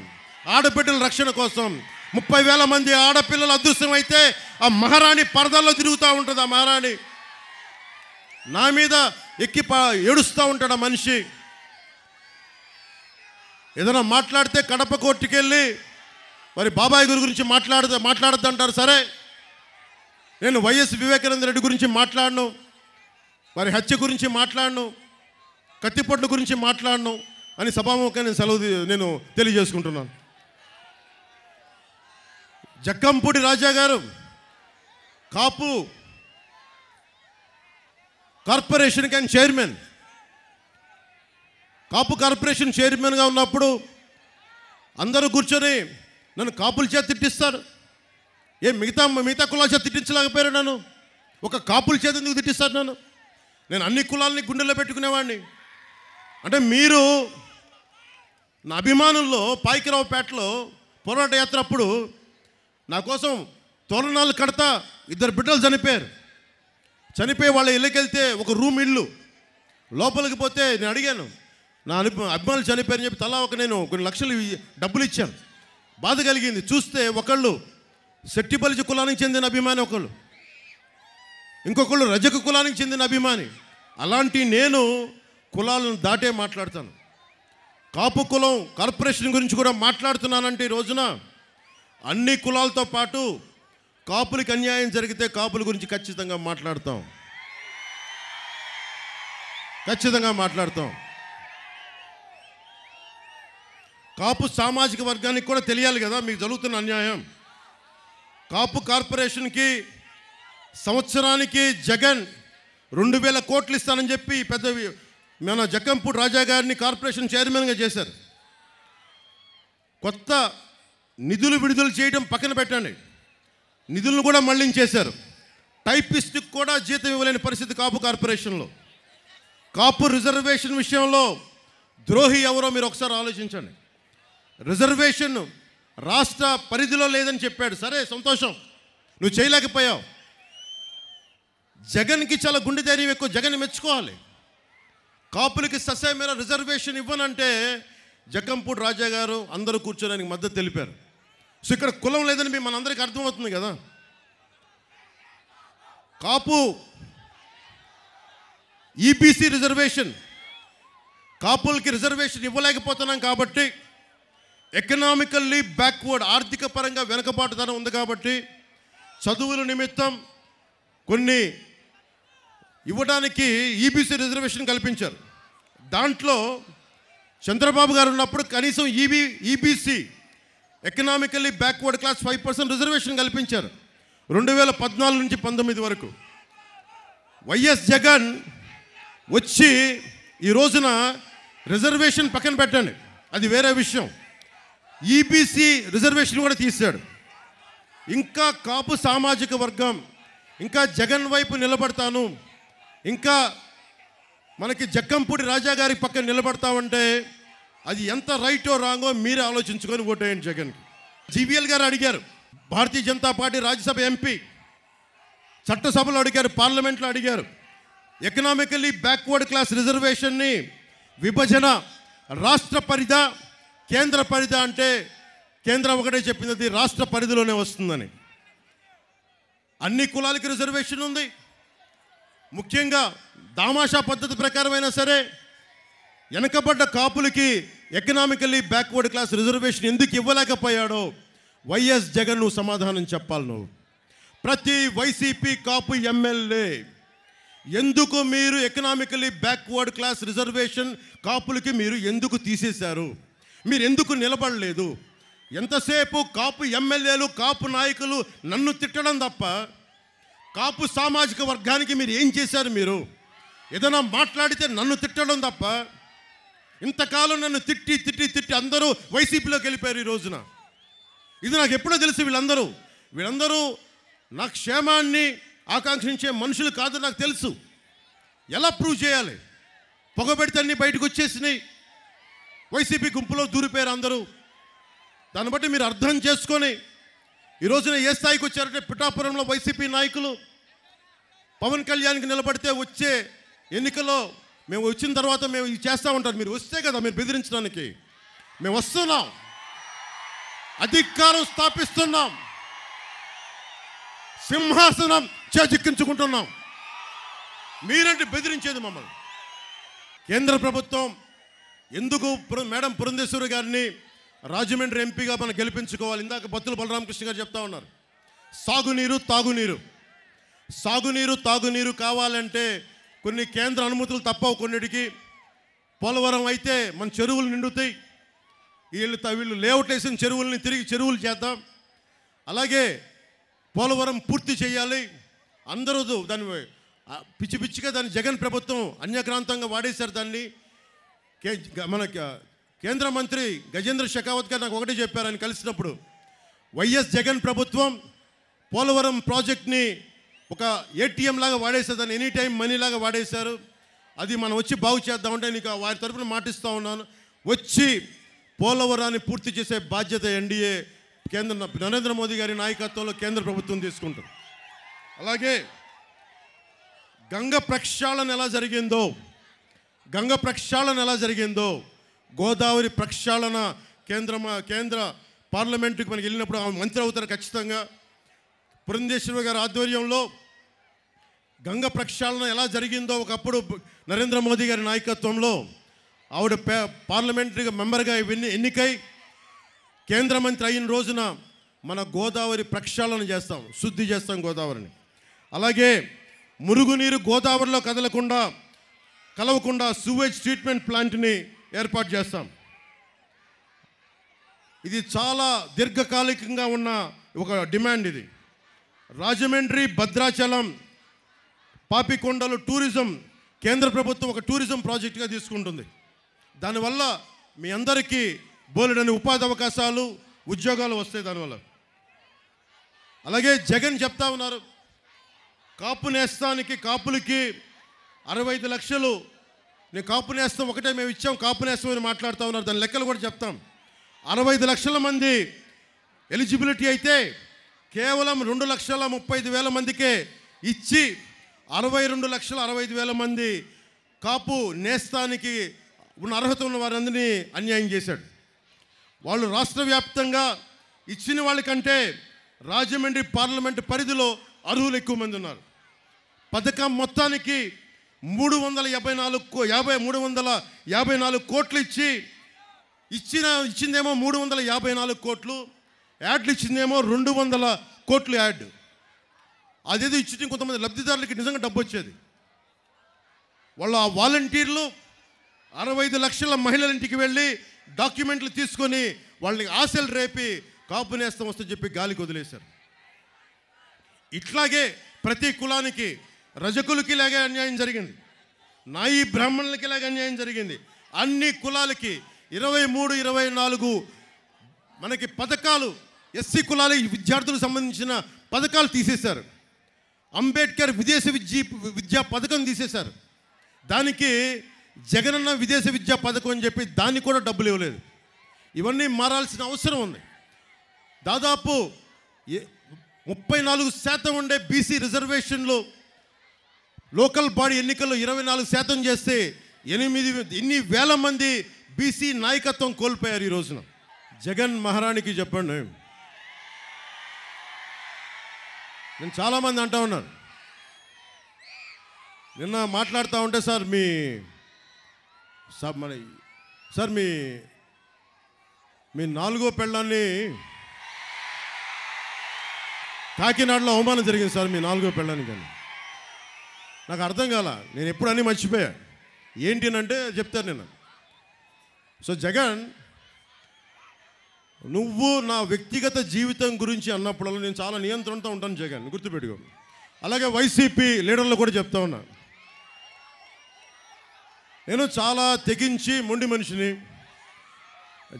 S1: ఆడబిడ్డల రక్షణ కోసం. 30,000 మంది ఆడపిల్లలు అదృశ్యమైతే ఆ మహారాణి పరదాల్లో తిరుగుతూ ఉంటుంది. ఆ మహారాణి నా మీద ఎక్కి ఏడుస్తూ ఉంటాడు ఆ మనిషి. ఏదైనా మాట్లాడితే కడప కోర్టుకి వెళ్ళి మరి బాబాయ్ గారి గురించి మాట్లాడద్దు అంటారు. సరే, నేను వైఎస్ వివేకానంద రెడ్డి గురించి మాట్లాడను, మరి హత్య గురించి మాట్లాడను, కత్తిపొట్ల గురించి మాట్లాడను అని సభాముఖంగా నేను తెలియజేసుకుంటున్నాను. జక్కంపూడి రాజా గారు కాపు కార్పొరేషన్కి ఆయన చైర్మన్. కాపు కార్పొరేషన్ చైర్మన్గా ఉన్నప్పుడు అందరూ కూర్చొని నన్ను కాపుల చేత తిట్టిస్తారు. మిగతా కులాల చేత తిట్టించలేకపోయారు నన్ను, ఒక కాపుల చేత ఎందుకు తిట్టిస్తారు నన్ను? నేను అన్ని కులాలని గుండెల్లో పెట్టుకునేవాడిని. అంటే మీరు నా అభిమానుల్లో పాయికరావుపేటలో పోరాట యాత్ర అప్పుడు నా కోసం తోరణాలు కడతా 2 బిడ్డలు చనిపోయి వాళ్ళ ఇళ్ళకి వెళ్తే ఒక రూమ్ ఇల్లు లోపలికి పోతే నేను అడిగాను, నా అభిమానులు చనిపోయారని చెప్పి తలా నేను కొన్ని లక్షలు డబ్బులు ఇచ్చాను. బాధ కలిగింది. చూస్తే ఒకళ్ళు శెట్టిబలిజ కులానికి చెందిన అభిమాని, ఇంకొకళ్ళు రజక కులానికి చెందిన అభిమాని. అలాంటి నేను కులాలను దాటే మాట్లాడతాను. కాపు కులం కార్పొరేషన్ గురించి కూడా మాట్లాడుతున్నానంటే ఈ రోజున అన్ని కులాలతో పాటు కాపులకి అన్యాయం జరిగితే కాపుల గురించి ఖచ్చితంగా మాట్లాడతాం. కాపు సామాజిక వర్గానికి కూడా తెలియాలి కదా మీకు జరుగుతున్న అన్యాయం. కాపు కార్పొరేషన్కి సంవత్సరానికి జగన్ 2000 కోట్లు ఇస్తానని చెప్పి పెద్ద మన జక్కంపూడి రాజా గారిని కార్పొరేషన్ చైర్మన్గా చేశారు. కొత్త నిధులు విడుదల చేయడం పక్కన పెట్టండి, నిధులను కూడా మళ్లించేశారు. టైపిస్ట్కి కూడా జీతం ఇవ్వలేని పరిస్థితి కాపు కార్పొరేషన్లో. కాపు రిజర్వేషన్ విషయంలో ద్రోహి ఎవరో మీరు ఒకసారి ఆలోచించండి. రిజర్వేషన్ రాష్ట్ర పరిధిలో లేదని చెప్పాడు, సరే సంతోషం, నువ్వు చేయలేకపోయావు. జగన్కి చాలా గుండె ధైర్యం ఎక్కువ, జగన్ మెచ్చుకోవాలి. కాపులకి ససేమేర రిజర్వేషన్ ఇవ్వనంటే జక్కంపూడి రాజా గారు అందరూ కూర్చోడానికి మద్దతు తెలిపారు. సో ఇక్కడ కులం లేదని మనందరికీ అర్థమవుతుంది కదా. కాపు ఈబీసీ రిజర్వేషన్, కాపులకి రిజర్వేషన్ ఇవ్వలేకపోతున్నాం కాబట్టి, ఎకనామికల్లీ బ్యాక్వర్డ్, ఆర్థిక పరంగా వెనుకబాటుతనం ఉంది కాబట్టి చదువుల నిమిత్తం కొన్ని ఇవ్వడానికి ఈబీసీ రిజర్వేషన్ కల్పించారు. దాంట్లో చంద్రబాబు గారు ఉన్నప్పుడు కనీసం EBC economically backward class 5% reservation కల్పించారు 2014 నుంచి 19 వరకు. వైఎస్ జగన్ వచ్చి ఈ రోజున రిజర్వేషన్ పక్కన పెట్టండి, అది వేరే విషయం, ఈబీసీ రిజర్వేషన్ కూడా తీశాడు. ఇంకా కాపు సామాజిక వర్గం ఇంకా జగన్ వైపు నిలబడతాను, ఇంకా మనకి జక్కంపూడి రాజా గారి పక్కన నిలబడతామంటే అది ఎంత రైటో రాంగో మీరే ఆలోచించుకొని ఓటేయండి జగన్కి. జీవీఎల్ గారు అడిగారు, భారతీయ జనతా పార్టీ రాజ్యసభ ఎంపీ చట్టసభలో అడిగారు, పార్లమెంట్లో అడిగారు, ఎకనామికల్లీ బ్యాక్వర్డ్ క్లాస్ రిజర్వేషన్ని విభజన రాష్ట్ర పరిధా కేంద్ర పరిధా అంటే కేంద్రం ఒకటే చెప్పింది, అది రాష్ట్ర పరిధిలోనే వస్తుందని. అన్ని కులాలకి రిజర్వేషన్ ఉంది. ముఖ్యంగా దామాషా పద్ధతి ప్రకారమైనా సరే వెనకబడ్డ కాపులకి ఎకనామికల్లీ బ్యాక్వర్డ్ క్లాస్ రిజర్వేషన్ ఎందుకు ఇవ్వలేకపోయాడో వైఎస్ జగన్ నువ్వు సమాధానం చెప్పాలి. నువ్వు ప్రతి వైసీపీ కాపు ఎమ్మెల్యే ఎందుకు మీరు ఎకనామికల్లీ బ్యాక్వర్డ్ క్లాస్ రిజర్వేషన్ కాపులకి మీరు ఎందుకు తీసేశారు, మీరు ఎందుకు నిలబడలేదు? ఎంతసేపు కాపు ఎమ్మెల్యేలు కాపు నాయకులు నన్ను తిట్టడం తప్ప కాపు సామాజిక వర్గానికి మీరు ఏం చేశారు? మీరు ఏదైనా మాట్లాడితే నన్ను తిట్టడం తప్ప, ఇంతకాలం నన్ను తిట్టి తిట్టి తిట్టి అందరూ వైసీపీలోకి వెళ్ళిపోయారు ఈ రోజున. ఇది నాకు ఎప్పుడో తెలుసు. వీళ్ళందరూ నా క్షేమాన్ని ఆకాంక్షించే మనుషులు కాదు నాకు తెలుసు. ఎలా ప్రూవ్ చేయాలి? పొగబెడితే అన్నీ బయటకు వచ్చేసినాయి, వైసీపీ గుంపులో దూరిపోయారు అందరూ. దాన్ని బట్టి మీరు అర్థం చేసుకొని ఈ రోజున ఏ స్థాయికి వచ్చారంటే, పిఠాపురంలో వైసీపీ నాయకులు పవన్ కళ్యాణ్కి నిలబడితే వచ్చే ఎన్నికల్లో మేము వచ్చిన తర్వాత మేము ఇది చేస్తూ ఉంటారు. మీరు వస్తే కదా మీరు బెదిరించడానికి, మేము వస్తున్నాం, అధికారం స్థాపిస్తున్నాం, సింహాసనం చేజిక్కించుకుంటున్నాం, మీరంటే బెదిరించేది మమ్మల్ని. కేంద్ర ప్రభుత్వం ఎందుకు మేడం పురంధేశ్వరి గారిని రాజమండ్రి ఎంపీగా మనం గెలిపించుకోవాలి? ఇందాక బత్తుల బలరామకృష్ణ గారు చెప్తా ఉన్నారు, సాగునీరు తాగునీరు కావాలంటే కొన్ని కేంద్ర అనుమతులు తప్పవు కొన్నిటికి. పోలవరం అయితే మన చెరువులు నిండుతాయి, వీళ్ళు లేఅవుట్ వేసిన చెరువుల్ని తిరిగి చెరువులు చేద్దాం. అలాగే పోలవరం పూర్తి చేయాలి. అందరూ దాన్ని పిచ్చి పిచ్చిగా దాన్ని జగన్ ప్రభుత్వం అన్యక్రాంతంగా వాడేశారు దాన్ని. మన కేంద్ర మంత్రి గజేంద్ర షెకావత్ గారు నాకు ఒకటే చెప్పారు ఆయన కలిసినప్పుడు, వైఎస్ జగన్ ప్రభుత్వం పోలవరం ప్రాజెక్ట్ని ఒక ఏటీఎం లాగా వాడేశారు, దాన్ని ఎనీ టైం మనీ లాగా వాడేశారు. అది మనం వచ్చి బాగు చేద్దామంటే నీకు వారి తరఫున మాటిస్తూ ఉన్నాను, వచ్చి పోలవరాన్ని పూర్తి చేసే బాధ్యత ఎన్డీఏ నరేంద్ర మోదీ గారి నాయకత్వంలో కేంద్ర ప్రభుత్వం తీసుకుంటుంది. అలాగే గంగ ప్రక్షాళన ఎలా జరిగిందో గోదావరి ప్రక్షాళన కేంద్ర పార్లమెంటుకి మనకి వెళ్ళినప్పుడు ఆమె మంత్రి అవుతారు ఖచ్చితంగా. పురంధేశ్వరి గారి ఆధ్వర్యంలో గంగ ప్రక్షాళన ఎలా జరిగిందో ఒకప్పుడు నరేంద్ర మోదీ గారి నాయకత్వంలో ఆవిడ పార్లమెంటరీ మెంబర్గా ఎన్నికై కేంద్ర మంత్రి అయిన రోజున మన గోదావరి ప్రక్షాళన చేస్తాం, శుద్ధి చేస్తాం గోదావరిని. అలాగే మురుగునీరు గోదావరిలో కలవకుండా సూవేజ్ ట్రీట్మెంట్ ప్లాంట్ని ఏర్పాటు చేస్తాం. ఇది చాలా దీర్ఘకాలికంగా ఉన్న ఒక డిమాండ్. ఇది రాజమండ్రి, భద్రాచలం, పాపికొండలు టూరిజం కేంద్ర ప్రభుత్వం ఒక టూరిజం ప్రాజెక్టుగా తీసుకుంటుంది. దానివల్ల మీ అందరికీ బోలెడని ఉపాధి అవకాశాలు, ఉద్యోగాలు వస్తాయి దానివల్ల. అలాగే జగన్ చెప్తా ఉన్నారు, కాపు నేస్తానికి, కాపులకి 65 లక్షలు నేను కాపు నేస్తం ఒకటే మేము ఇచ్చాం, కాపు నేస్తం అని మాట్లాడుతూ ఉన్నారు. దాని లెక్కలు కూడా చెప్తాం. 65 లక్షల మంది ఎలిజిబిలిటీ అయితే కేవలం 2,35,000 మందికే ఇచ్చి 62,65,000 మంది కాపు నేస్తానికి ఉన్న అర్హత ఉన్న వారందరినీ అన్యాయం చేశాడు. వాళ్ళు రాష్ట్ర వ్యాప్తంగా ఇచ్చిన వాళ్ళకంటే రాజమండ్రి పార్లమెంటు పరిధిలో అర్హులు ఎక్కువ మంది ఉన్నారు. పథకం మొత్తానికి 354 కోట్లు ఇచ్చిందేమో 354 కోట్లు, యాడ్లు ఇచ్చిందేమో 200 కోట్లు యాడ్. అదేదో ఇచ్చి కొంతమంది లబ్ధిదారులకి నిజంగా డబ్బు వచ్చేది. వాళ్ళు ఆ వాలంటీర్లు 65 లక్షల మహిళల ఇంటికి వెళ్ళి డాక్యుమెంట్లు తీసుకొని వాళ్ళని ఆశలు రేపి కాపు నేస్తం వస్తే చెప్పి గాలికి వదిలేశారు. ఇట్లాగే ప్రతి కులానికి, రజకులకి ఇలాగే అన్యాయం జరిగింది, నాయి బ్రాహ్మణులకి ఇలాగే అన్యాయం జరిగింది. అన్ని కులాలకి 23, 24 మనకి పథకాలు, ఎస్సీ కులాల విద్యార్థులకు సంబంధించిన పథకాలు తీసేశారు. అంబేద్కర్ విద్యా పథకం తీసేశారు. దానికి జగనన్న విదేశీ విద్యా పథకం అని చెప్పి దానికి కూడా డబ్బులు ఇవ్వలేదు. ఇవన్నీ మారాల్సిన అవసరం ఉంది. దాదాపు 34% ఉండే బీసీ రిజర్వేషన్లు లోకల్ బాడీ ఎన్నికల్లో 24% చేస్తే 8 వేల మంది బీసీ నాయకత్వం కోల్పోయారు. ఈ రోజున జగన్ మహారాణికి చెప్పండి. నేను చాలామంది అంటూ ఉన్నాను, నిన్న మాట్లాడుతూ ఉంటే సార్ మీ 4వ పెళ్ళాన్ని కాకినాడలో అవమానం జరిగింది సార్, మీ 4వ పెళ్ళాన్ని. కానీ నాకు అర్థం కాల, నేను ఎప్పుడు అన్నీ మర్చిపోయా. ఏంటి అంటే చెప్తాను నేను. సో జగన్, నువ్వు నా వ్యక్తిగత జీవితం గురించి అన్నప్పుడల్లా నేను చాలా నియంత్రణతో ఉంటాను జగన్, గుర్తుపెట్టుకో. అలాగే వైసీపీ లీడర్లు కూడా చెప్తా ఉన్నా, నేను చాలా తెగించి మొండి మనిషిని.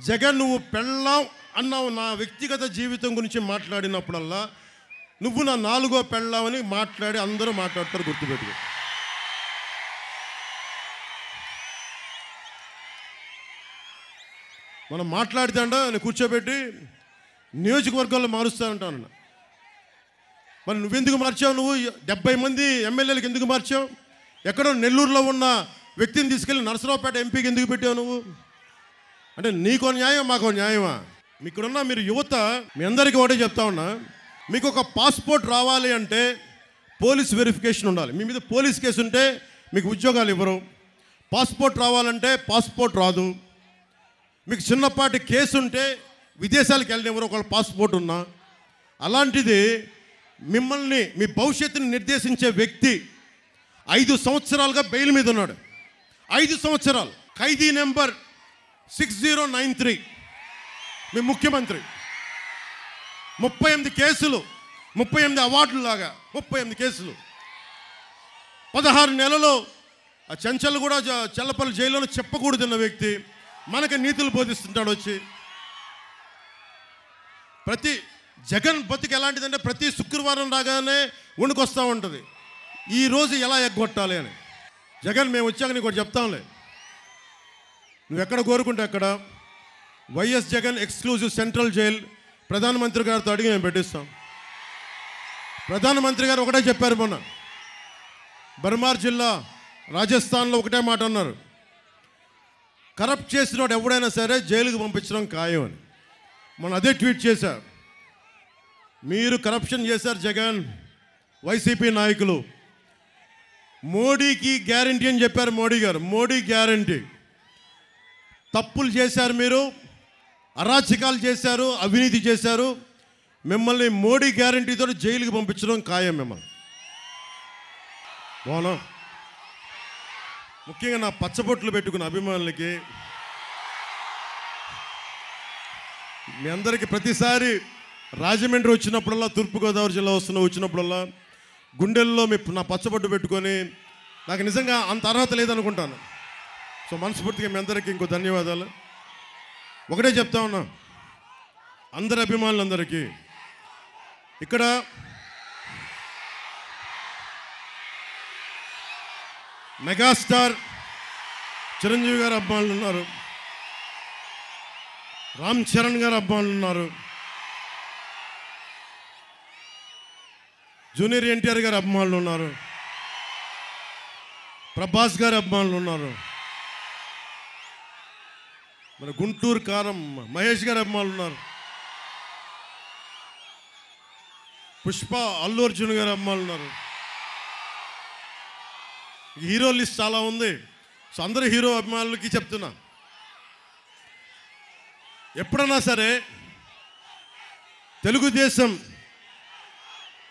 S1: జగన్, నువ్వు పెళ్ళాం అన్నావు, నా వ్యక్తిగత జీవితం గురించి మాట్లాడినప్పుడల్లా నువ్వు నా 4వ పెళ్ళామని మాట్లాడి అందరూ మాట్లాడతారు, గుర్తుపెట్టుకో. మనం మాట్లాడితే అంట నేను కూర్చోబెట్టి నియోజకవర్గాల్లో మారుస్తానంటాను. మరి నువ్వెందుకు మార్చావు? నువ్వు 70 మంది ఎమ్మెల్యేలకు ఎందుకు మార్చావు? ఎక్కడో నెల్లూరులో ఉన్న వ్యక్తిని తీసుకెళ్ళి నరసరావుపేట ఎంపీకి ఎందుకు పెట్టావు నువ్వు? అంటే నీకో న్యాయం, మాకో న్యాయమా? మీకున్న మీరు యువత, మీ అందరికీ ఒకటే చెప్తా ఉన్నా, మీకు ఒక పాస్పోర్ట్ రావాలి అంటే పోలీస్ వెరిఫికేషన్ ఉండాలి. మీ మీద పోలీస్ కేసు ఉంటే మీకు ఉద్యోగాలు ఇవ్వరు. పాస్పోర్ట్ రావాలంటే పాస్పోర్ట్ రాదు. మీకు చిన్నపాటి కేసు ఉంటే విదేశాలకు వెళ్ళనివ్వరు ఒకవేళ పాస్పోర్ట్ ఉన్నా. అలాంటిది మిమ్మల్ని, మీ భవిష్యత్తుని నిర్దేశించే వ్యక్తి 5 సంవత్సరాలుగా బెయిల్ మీద ఉన్నాడు. 5 సంవత్సరాలు. ఖైదీ నెంబర్ 6093 మీ ముఖ్యమంత్రి. 38 కేసులు, 38 అవార్డులు లాగా 38 కేసులు. 16 నెలలు ఆ చెంచల్ కూడా చెల్లపల్లి జైల్లోనే చెప్పకూడదున్న వ్యక్తి మనకి నీతులు బోధిస్తుంటాడు వచ్చి. ప్రతి జగన్ బతికి ఎలాంటిదంటే ప్రతి శుక్రవారం రాగానే వణుకొస్తూ ఉంటుంది, ఈరోజు ఎలా ఎగ్గొట్టాలి అని. జగన్, మేము వచ్చాక నీకు ఒకటి చెప్తాంలే, నువ్వు ఎక్కడ కోరుకుంటే అక్కడ YS Jagan exclusive central jail ప్రధానమంత్రి గారితో అడిగి మేము పెట్టిస్తాం. ప్రధానమంత్రి గారు ఒకటే చెప్పారు మొన్న, బర్మార్ జిల్లా రాజస్థాన్లో ఒకటే మాట అన్నారు, కరప్ట్ చేసినోడు ఎవడైనా సరే జైలుకు పంపించడం ఖాయం అని. మొన్న అదే ట్వీట్ చేశారు, మీరు కరప్షన్ చేశారు జగన్, వైసీపీ నాయకులు. మోడీకి గ్యారంటీ అని చెప్పారు మోడీ గారు. మోడీ గ్యారంటీ. తప్పులు చేశారు మీరు, అరాచకాలు చేశారు, అవినీతి చేశారు. మిమ్మల్ని మోడీ గ్యారంటీతో జైలుకి పంపించడం ఖాయం మిమ్మల్ని. బాగున్నా. ముఖ్యంగా నా పచ్చబొట్లు పెట్టుకున్న అభిమానులకి మీ అందరికీ ప్రతిసారి రాజమండ్రి వచ్చినప్పుడల్లా, తూర్పుగోదావరి జిల్లా వచ్చినప్పుడల్లా గుండెల్లో నా పచ్చబొట్టు పెట్టుకొని నాకు నిజంగా అంత అర్హత లేదనుకుంటాను. సో మనస్ఫూర్తిగా మీ అందరికీ ఇంకో ధన్యవాదాలు. ఒకటే చెప్తా ఉన్నా అందరి అభిమానులందరికీ, ఇక్కడ మెగాస్టార్ చిరంజీవి గారు అభిమానులు ఉన్నారు, రామ్ చరణ్ గారు అభిమానులు ఉన్నారు, జూనియర్ ఎన్టీఆర్ గారు అభిమానులు ఉన్నారు, ప్రభాస్ గారు అభిమానులు ఉన్నారు, మన గుంటూరు కారం మహేష్ గారు అభిమానులు ఉన్నారు, పుష్ప అల్లు అర్జున్ గారు అభిమానులు ఉన్నారు. హీరో లిస్ట్ చాలా ఉంది. సో అందరూ హీరో అభిమానులకి చెప్తున్నా, ఎప్పుడన్నా సరే తెలుగుదేశం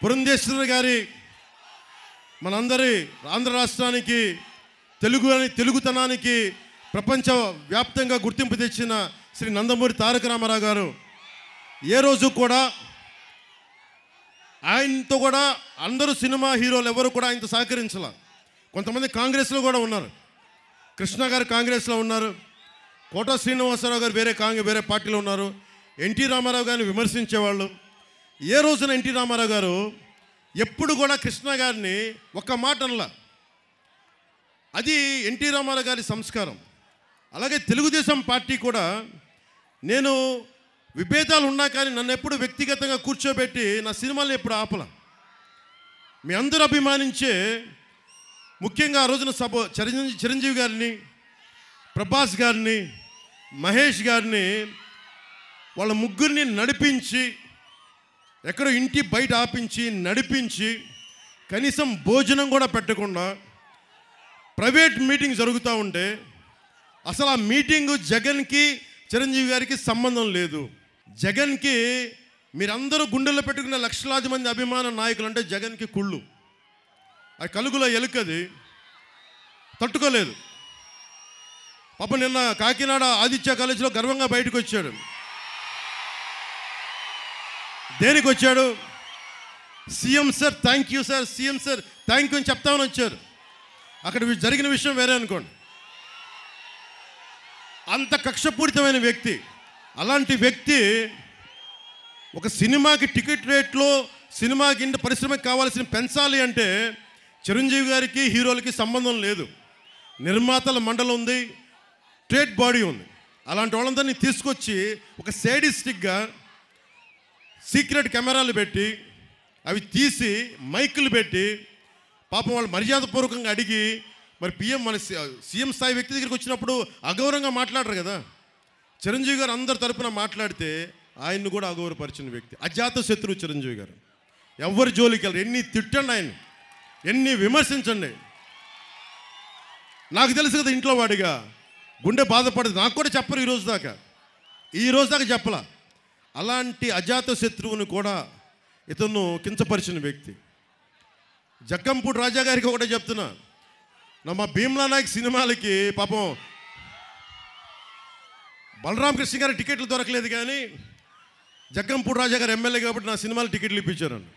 S1: పురంధేశ్వరి గారి మనందరి ఆంధ్ర రాష్ట్రానికి తెలుగుతనానికి ప్రపంచ వ్యాప్తంగా గుర్తింపు తెచ్చిన శ్రీ నందమూరి తారక రామారావు గారు ఏ రోజు కూడా ఆయనతో కూడా అందరూ సినిమా హీరోలు ఎవరు కూడా ఆయనతో సహకరించాల. కొంతమంది కాంగ్రెస్లో కూడా ఉన్నారు. కృష్ణ గారు కాంగ్రెస్లో ఉన్నారు, కోట శ్రీనివాసరావు గారు వేరే పార్టీలో ఉన్నారు. ఎన్టీ రామారావు గారిని విమర్శించేవాళ్ళు. ఏ రోజున ఎన్టీ రామారావు గారు ఎప్పుడు కూడా కృష్ణ గారిని ఒక్క మాట అనలా. అది ఎన్టీ రామారావు గారి సంస్కారం. అలాగే తెలుగుదేశం పార్టీ కూడా, నేను విభేదాలు ఉన్నా కానీ నన్ను ఎప్పుడు వ్యక్తిగతంగా కూర్చోబెట్టి నా సినిమాలను ఎప్పుడు ఆపల. మీ అందరూ అభిమానించే ముఖ్యంగా ఆ రోజున చిరంజీవి గారిని, ప్రభాస్ గారిని, మహేష్ గారిని, వాళ్ళ ముగ్గురిని నడిపించి, ఎక్కడో ఇంటి బయట ఆపించి నడిపించి, కనీసం భోజనం కూడా పెట్టకుండా ప్రైవేట్ మీటింగ్ జరుగుతూ ఉంటే, అసలు ఆ మీటింగు జగన్కి చిరంజీవి గారికి సంబంధం లేదు. జగన్కి మీరందరూ గుండెల్లో పెట్టుకునే లక్షలాది మంది అభిమాన నాయకులు అంటే జగన్కి కుళ్ళు. ఆ కలుగులో ఎలుకది తట్టుకోలేదు. పాప నిన్న కాకినాడ ఆదిత్య కాలేజీలో గర్వంగా బయటకు వచ్చాడు. దేనికి వచ్చాడు? CM sir thank you sir, CM sir thank you అని చెప్తామని వచ్చారు. అక్కడ జరిగిన విషయం వేరే అనుకోండి. అంత కక్షపూరితమైన వ్యక్తి. అలాంటి వ్యక్తి ఒక సినిమాకి టికెట్ రేట్లో సినిమాకి పరిశ్రమకి కావాల్సిన పెంచాలి అంటే చిరంజీవి గారికి హీరోలకి సంబంధం లేదు. నిర్మాతల మండలి ఉంది, ట్రేడ్ బాడీ ఉంది. అలాంటి వాళ్ళందరినీ తీసుకొచ్చి ఒక సేడిస్టిక్గా సీక్రెట్ కెమెరాలు పెట్టి అవి తీసి మైకులు పెట్టి పాపం వాళ్ళు మర్యాదపూర్వకంగా అడిగి, మరి మన సీఎం స్థాయి వ్యక్తి దగ్గరికి వచ్చినప్పుడు అగౌరవంగా మాట్లాడరు కదా. చిరంజీవి గారు అందరి తరపున మాట్లాడితే ఆయన్ని కూడా అగౌరవపరిచిన వ్యక్తి. అజాత శత్రువు చిరంజీవి గారు. ఎవరి జోలికి వెళ్ళరు. ఎన్ని తిట్టండి, ఆయన ఎన్ని విమర్శించండి. నాకు తెలుసు కదా ఇంట్లో వాడిగా గుండె బాధపడదు. నాకు కూడా చెప్పరు ఈ రోజు దాకా చెప్పలా. అలాంటి అజాత శత్రువుని కూడా ఇతను కించపరిచిన వ్యక్తి. జక్కంపూడి రాజా గారికి ఒకటే చెప్తున్నా, మా భీమ్లా నాయక్ సినిమాలకి పాపం బలరామ కృష్ణ గారి టికెట్లు దొరకలేదు, కానీ జక్కంపూడి రాజా గారు ఎమ్మెల్యే కాబట్టి నా సినిమాలు టికెట్లు ఇప్పించారండి.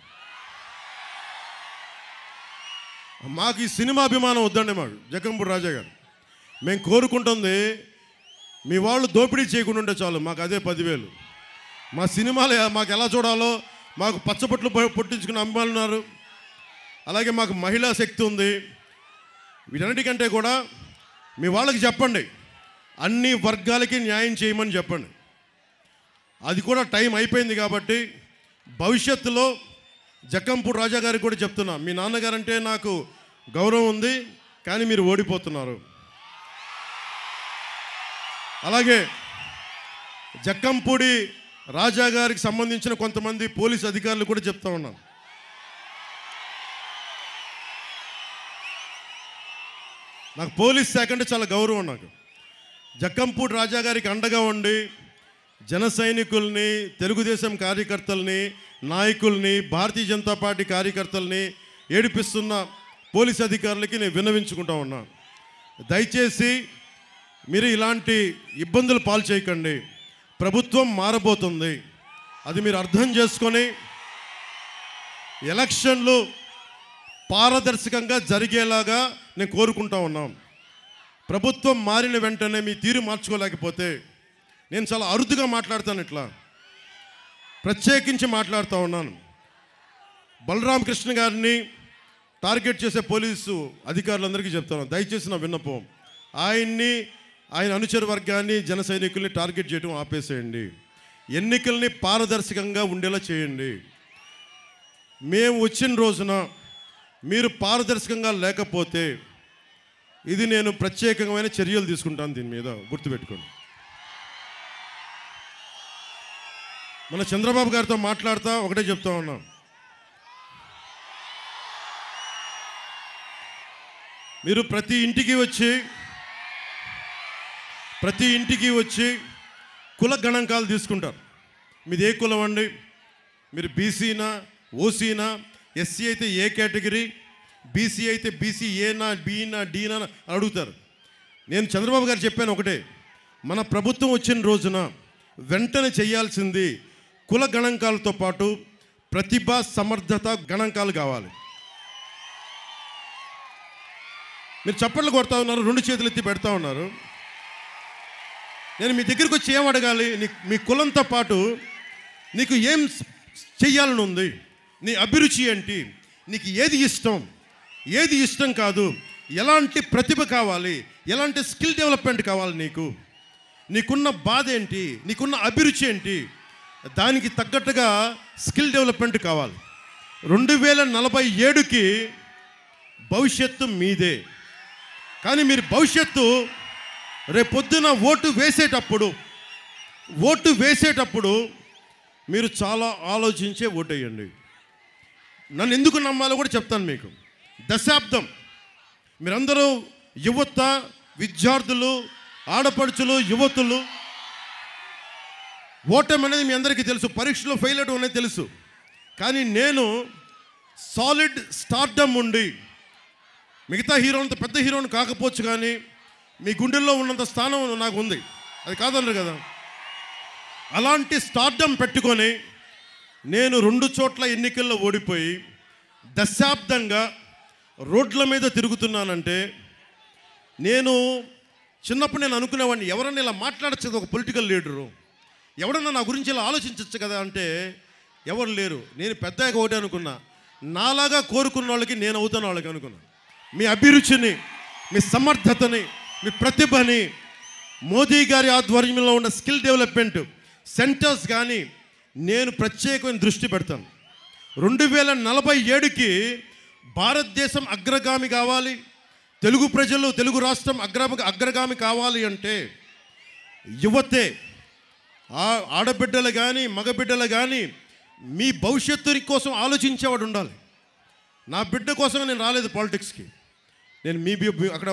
S1: మాకు ఈ సినిమా అభిమానం వద్దండి. మాకు జక్కంపూడి రాజా గారు, మేము కోరుకుంటుంది మీ వాళ్ళు దోపిడీ చేయకుండా ఉంటే చాలు, మాకు అదే 10,000. మా సినిమాలు మాకు ఎలా చూడాలో, మాకు పచ్చబొట్లు పొట్టించుకున్న అభిమానులు ఉన్నారు. అలాగే మాకు మహిళా శక్తి ఉంది. వీటన్నిటికంటే కూడా మీ వాళ్ళకి చెప్పండి, అన్ని వర్గాలకి న్యాయం చేయమని చెప్పండి. అది కూడా టైం అయిపోయింది కాబట్టి భవిష్యత్తులో జక్కంపూడి రాజా గారికి కూడా చెప్తున్నా, మీ నాన్నగారంటే నాకు గౌరవం ఉంది, కానీ మీరు ఓడిపోతున్నారు. అలాగే జక్కంపూడి రాజా గారికి సంబంధించిన కొంతమంది పోలీస్ అధికారులు కూడా చెప్తా ఉన్నాను, నాకు పోలీస్ శాఖ అంటే చాలా గౌరవం. నాకు జక్కంపూడి రాజా గారికి అండగా ఉండి జన సైనికుల్ని, తెలుగుదేశం కార్యకర్తల్ని, నాయకుల్ని, భారతీయ జనతా పార్టీ కార్యకర్తల్ని ఏడిపిస్తున్న పోలీస్ అధికారులకి నేను విన్నవించుకుంటా ఉన్నా, దయచేసి మీరు ఇలాంటి ఇబ్బందులు పాలు చేయకండి. ప్రభుత్వం మారబోతుంది. అది మీరు అర్థం చేసుకొని ఎలక్షన్లు పారదర్శకంగా జరిగేలాగా నేను కోరుకుంటా ఉన్నాం. ప్రభుత్వం మారిన వెంటనే మీ తీరు మార్చుకోలేకపోతే నేను చాలా అరుదుగా మాట్లాడతాను, ఇట్లా ప్రత్యేకించి మాట్లాడుతూ ఉన్నాను. బలరామకృష్ణ గారిని టార్గెట్ చేసే పోలీసు అధికారులందరికీ చెప్తాను, దయచేసి నా విన్నపం, ఆయన్ని, ఆయన అనుచర వర్గాన్ని, జన సైనికుల్ని టార్గెట్ చేయడం ఆపేసేయండి. ఎన్నికల్ని పారదర్శకంగా ఉండేలా చేయండి. మేము వచ్చిన రోజున మీరు పారదర్శకంగా లేకపోతే ఇది నేను ప్రత్యేకమైన చర్యలు తీసుకుంటాను. దీని మీద గుర్తుపెట్టుకోండి. మన చంద్రబాబు గారితో మాట్లాడుతూ ఒకటే చెప్తా ఉన్నాం, మీరు ప్రతి ఇంటికి వచ్చి కుల గణాంకాలు తీసుకుంటారు. మీది ఏ కులం అండి, మీరు బీసీనా, ఓసీనా, ఎస్సీ అయితే ఏ కేటగిరీ, బీసీ అయితే బీసీ ఏనా, బీనా, డీనా అడుగుతారు. నేను చంద్రబాబు గారు చెప్పాను ఒకటే, మన ప్రభుత్వం వచ్చిన రోజున వెంటనే చేయాల్సింది కుల గణాంకాలతో పాటు ప్రతిభ, సమర్థత గణాంకాలు కావాలి. మీరు చప్పట్లు కొడతా ఉన్నారు, 2 చేతులు ఎత్తి పెడతా ఉన్నారు. నేను మీ దగ్గరికి వచ్చి ఏం అడగాలి? మీ కులంతో పాటు నీకు ఏం చెయ్యాలని ఉంది, నీ అభిరుచి ఏంటి, నీకు ఏది ఇష్టం, ఏది ఇష్టం కాదు, ఎలాంటి ప్రతిభ కావాలి, ఎలాంటి స్కిల్ డెవలప్మెంట్ కావాలి, నీకున్న బాధ ఏంటి, నీకున్న అభిరుచి ఏంటి, దానికి తగ్గట్టుగా స్కిల్ డెవలప్మెంట్ కావాలి. 2047కి భవిష్యత్తు మీదే. కానీ మీరు భవిష్యత్తు రేపొద్దున ఓటు వేసేటప్పుడు మీరు చాలా ఆలోచించే ఓటు వేయండి. నన్ను ఎందుకు నమ్మాలో కూడా చెప్తాను మీకు. దశాబ్దం మీరందరూ యువత, విద్యార్థులు, ఆడపడుచులు, యువతులు, ఓటమి అనేది మీ అందరికీ తెలుసు, పరీక్షలో ఫెయిల్ అవడం అనేది తెలుసు. కానీ నేను సాలిడ్ స్టార్డమ్ ఉండి, మిగతా హీరోలంత పెద్ద హీరోని కాకపోవచ్చు కానీ మీ గుండెల్లో ఉన్నంత స్థానం నాకు ఉంది, అది కాదన్నారు కదా. అలాంటి స్టార్డమ్ పెట్టుకొని నేను 2 చోట్ల ఎన్నికల్లో ఓడిపోయి దశాబ్దంగా రోడ్ల మీద తిరుగుతున్నానంటే, నేను చిన్నప్పుడు నేను అనుకునేవాడిని, ఎవరన్నా ఇలా మాట్లాడచ్చు ఒక పొలిటికల్ లీడరు, ఎవరన్నా నా గురించి ఇలా ఆలోచించవచ్చు కదా అంటే ఎవరు లేరు. నేను పెద్దగా ఒకటే అనుకున్నా, నాలాగా కోరుకున్న వాళ్ళకి నేను అవుతాను వాళ్ళకి అనుకున్నా. మీ అభిరుచిని, మీ సమర్థతని, మీ ప్రతిభని మోదీ గారి ఆధ్వర్యంలో ఉన్న స్కిల్ డెవలప్మెంట్ సెంటర్స్ కానీ నేను ప్రత్యేకమైన దృష్టి పెడతాను. 2047కి భారతదేశం అగ్రగామి కావాలి, తెలుగు ప్రజలు, తెలుగు రాష్ట్రం అగ్రగామి కావాలి అంటే యువతే, ఆడబిడ్డలు కానీ మగబిడ్డలు కానీ మీ భవిష్యత్తు కోసం ఆలోచించేవాడు ఉండాలి. నా బిడ్డ కోసం నేను రాలేదు పాలిటిక్స్కి. నేను అక్కడ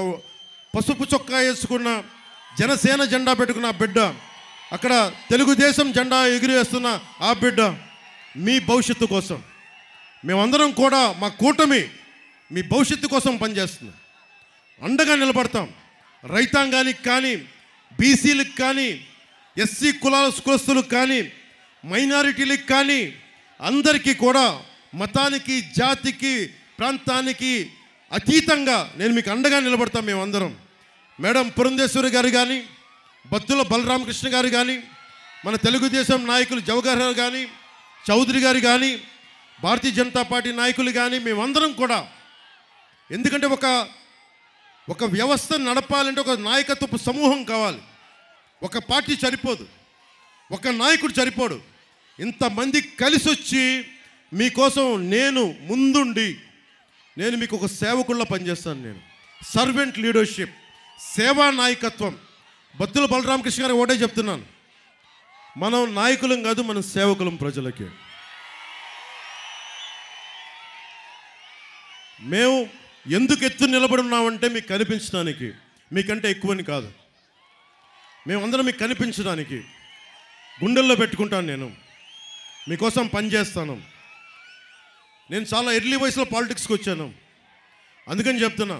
S1: పసుపు చొక్కా వేసుకున్న, జనసేన జెండా పెట్టుకున్న ఆ బిడ్డ, అక్కడ తెలుగుదేశం జెండా ఎగిరేస్తున్న ఆ బిడ్డ మీ భవిష్యత్తు కోసం. మేమందరం కూడా మా కూటమి మీ భవిష్యత్తు కోసం పనిచేస్తున్నాం, అండగా నిలబడతాం. రైతాంగానికి కానీ, బీసీలకు కానీ, ఎస్సీ కులస్తులకు కానీ, మైనారిటీలకు కానీ, అందరికీ కూడా మతానికి, జాతికి, ప్రాంతానికి అతీతంగా నేను మీకు అండగా నిలబడతాం. మేమందరం, మేడం పురంధేశ్వరి గారు కానీ, బత్తుల బలరామకృష్ణ గారు కానీ, మన తెలుగుదేశం నాయకులు జవహర్ కానీ, చౌదరి గారు కానీ, భారతీయ జనతా పార్టీ నాయకులు కానీ, మేమందరం కూడా, ఎందుకంటే ఒక వ్యవస్థ నడపాలంటే ఒక నాయకత్వపు సమూహం కావాలి. ఒక పార్టీ సరిపోదు, ఒక నాయకుడు సరిపోడు. ఇంతమంది కలిసి వచ్చి మీకోసం నేను ముందుండి నేను మీకు ఒక సేవకుల్లో పనిచేస్తాను. నేను సర్వెంట్ లీడర్షిప్, సేవా నాయకత్వం. బత్తుల బలరామకృష్ణ గారు ఒకటే చెప్తున్నాను, మనం నాయకులం కాదు, మనం సేవకులం ప్రజలకి. మేము ఎందుకు ఎత్తు నిలబడి ఉన్నామంటే మీకు కనిపించడానికి, మీకంటే ఎక్కువని కాదు. మేమందరం మీకు కనిపించడానికి గుండెల్లో పెట్టుకుంటాను. నేను మీకోసం పనిచేస్తాను. నేను చాలా ఎర్లీ వయసులో పాలిటిక్స్కి వచ్చాను, అందుకని చెప్తున్నా,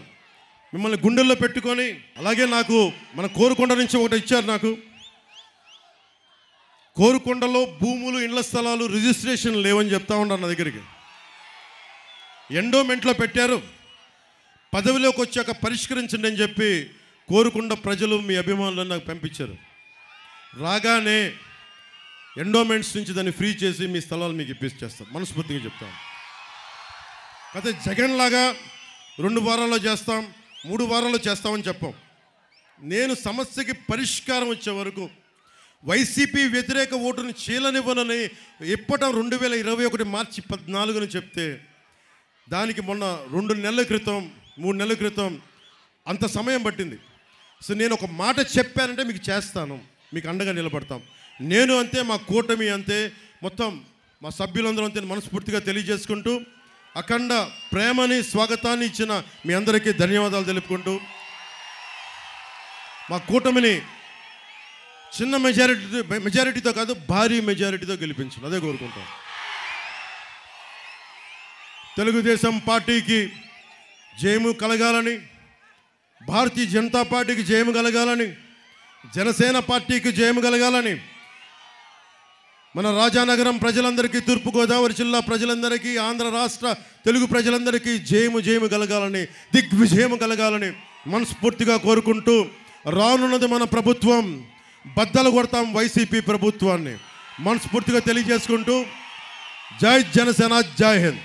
S1: మిమ్మల్ని గుండెల్లో పెట్టుకొని. అలాగే నాకు మన కోరుకొండ నుంచి ఒకటి ఇచ్చారు, నాకు కోరుకొండలో భూములు, ఇండ్ల స్థలాలు రిజిస్ట్రేషన్ లేవని చెప్తా ఉన్నారు నా దగ్గరికి. ఎండోమెంట్లో పెట్టారు, పదవిలోకి వచ్చాక పరిష్కరించండి అని చెప్పి కోరుకొండ ప్రజలు, మీ అభిమానులను నాకు పంపించారు. రాగానే ఎండోమెంట్స్ నుంచి దాన్ని ఫ్రీ చేసి మీ స్థలాలు మీకు ఇప్పించేస్తాం, మనస్ఫూర్తిగా చెప్తాం. అయితే జగన్ లాగా 2 వారాల్లో చేస్తాం, 3 వారాల్లో చేస్తామని చెప్పాం. నేను సమస్యకి పరిష్కారం వచ్చే వరకు వైసీపీ వ్యతిరేక ఓటుని చీలనివ్వనని ఇప్పటం 2021 మార్చి 14 చెప్తే, దానికి మొన్న 2 నెలల క్రితం 3 నెలల క్రితం అంత సమయం పట్టింది. సో నేను ఒక మాట చెప్పానంటే మీకు చేస్తాను, మీకు అండగా నిలబడతాం. నేను అంతే, మా కూటమి అంతే, మొత్తం మా సభ్యులందరూ అంతే మనస్ఫూర్తిగా తెలియజేసుకుంటూ, అఖండ ప్రేమని, స్వాగతాన్ని ఇచ్చిన మీ అందరికీ ధన్యవాదాలు తెలుపుకుంటూ, మా కూటమిని చిన్న మెజారిటీతో కాదు, భారీ మెజారిటీతో గెలిపించండి, అదే కోరుకుంటాం. తెలుగుదేశం పార్టీకి జయము కలగాలని, భారతీయ జనతా పార్టీకి జయము కలగాలని, జనసేన పార్టీకి జయము కలగాలని, మన రాజానగరం ప్రజలందరికీ, తూర్పుగోదావరి జిల్లా ప్రజలందరికీ, ఆంధ్ర రాష్ట్ర తెలుగు ప్రజలందరికీ జయము కలగాలని, దిగ్విజయము కలగాలని మనస్ఫూర్తిగా కోరుకుంటూ, రానున్నది మన ప్రభుత్వం, బద్దలు కొడతాం వైసీపీ ప్రభుత్వాన్ని మనస్ఫూర్తిగా తెలియజేసుకుంటూ, జై జనసేన, జై హింద్.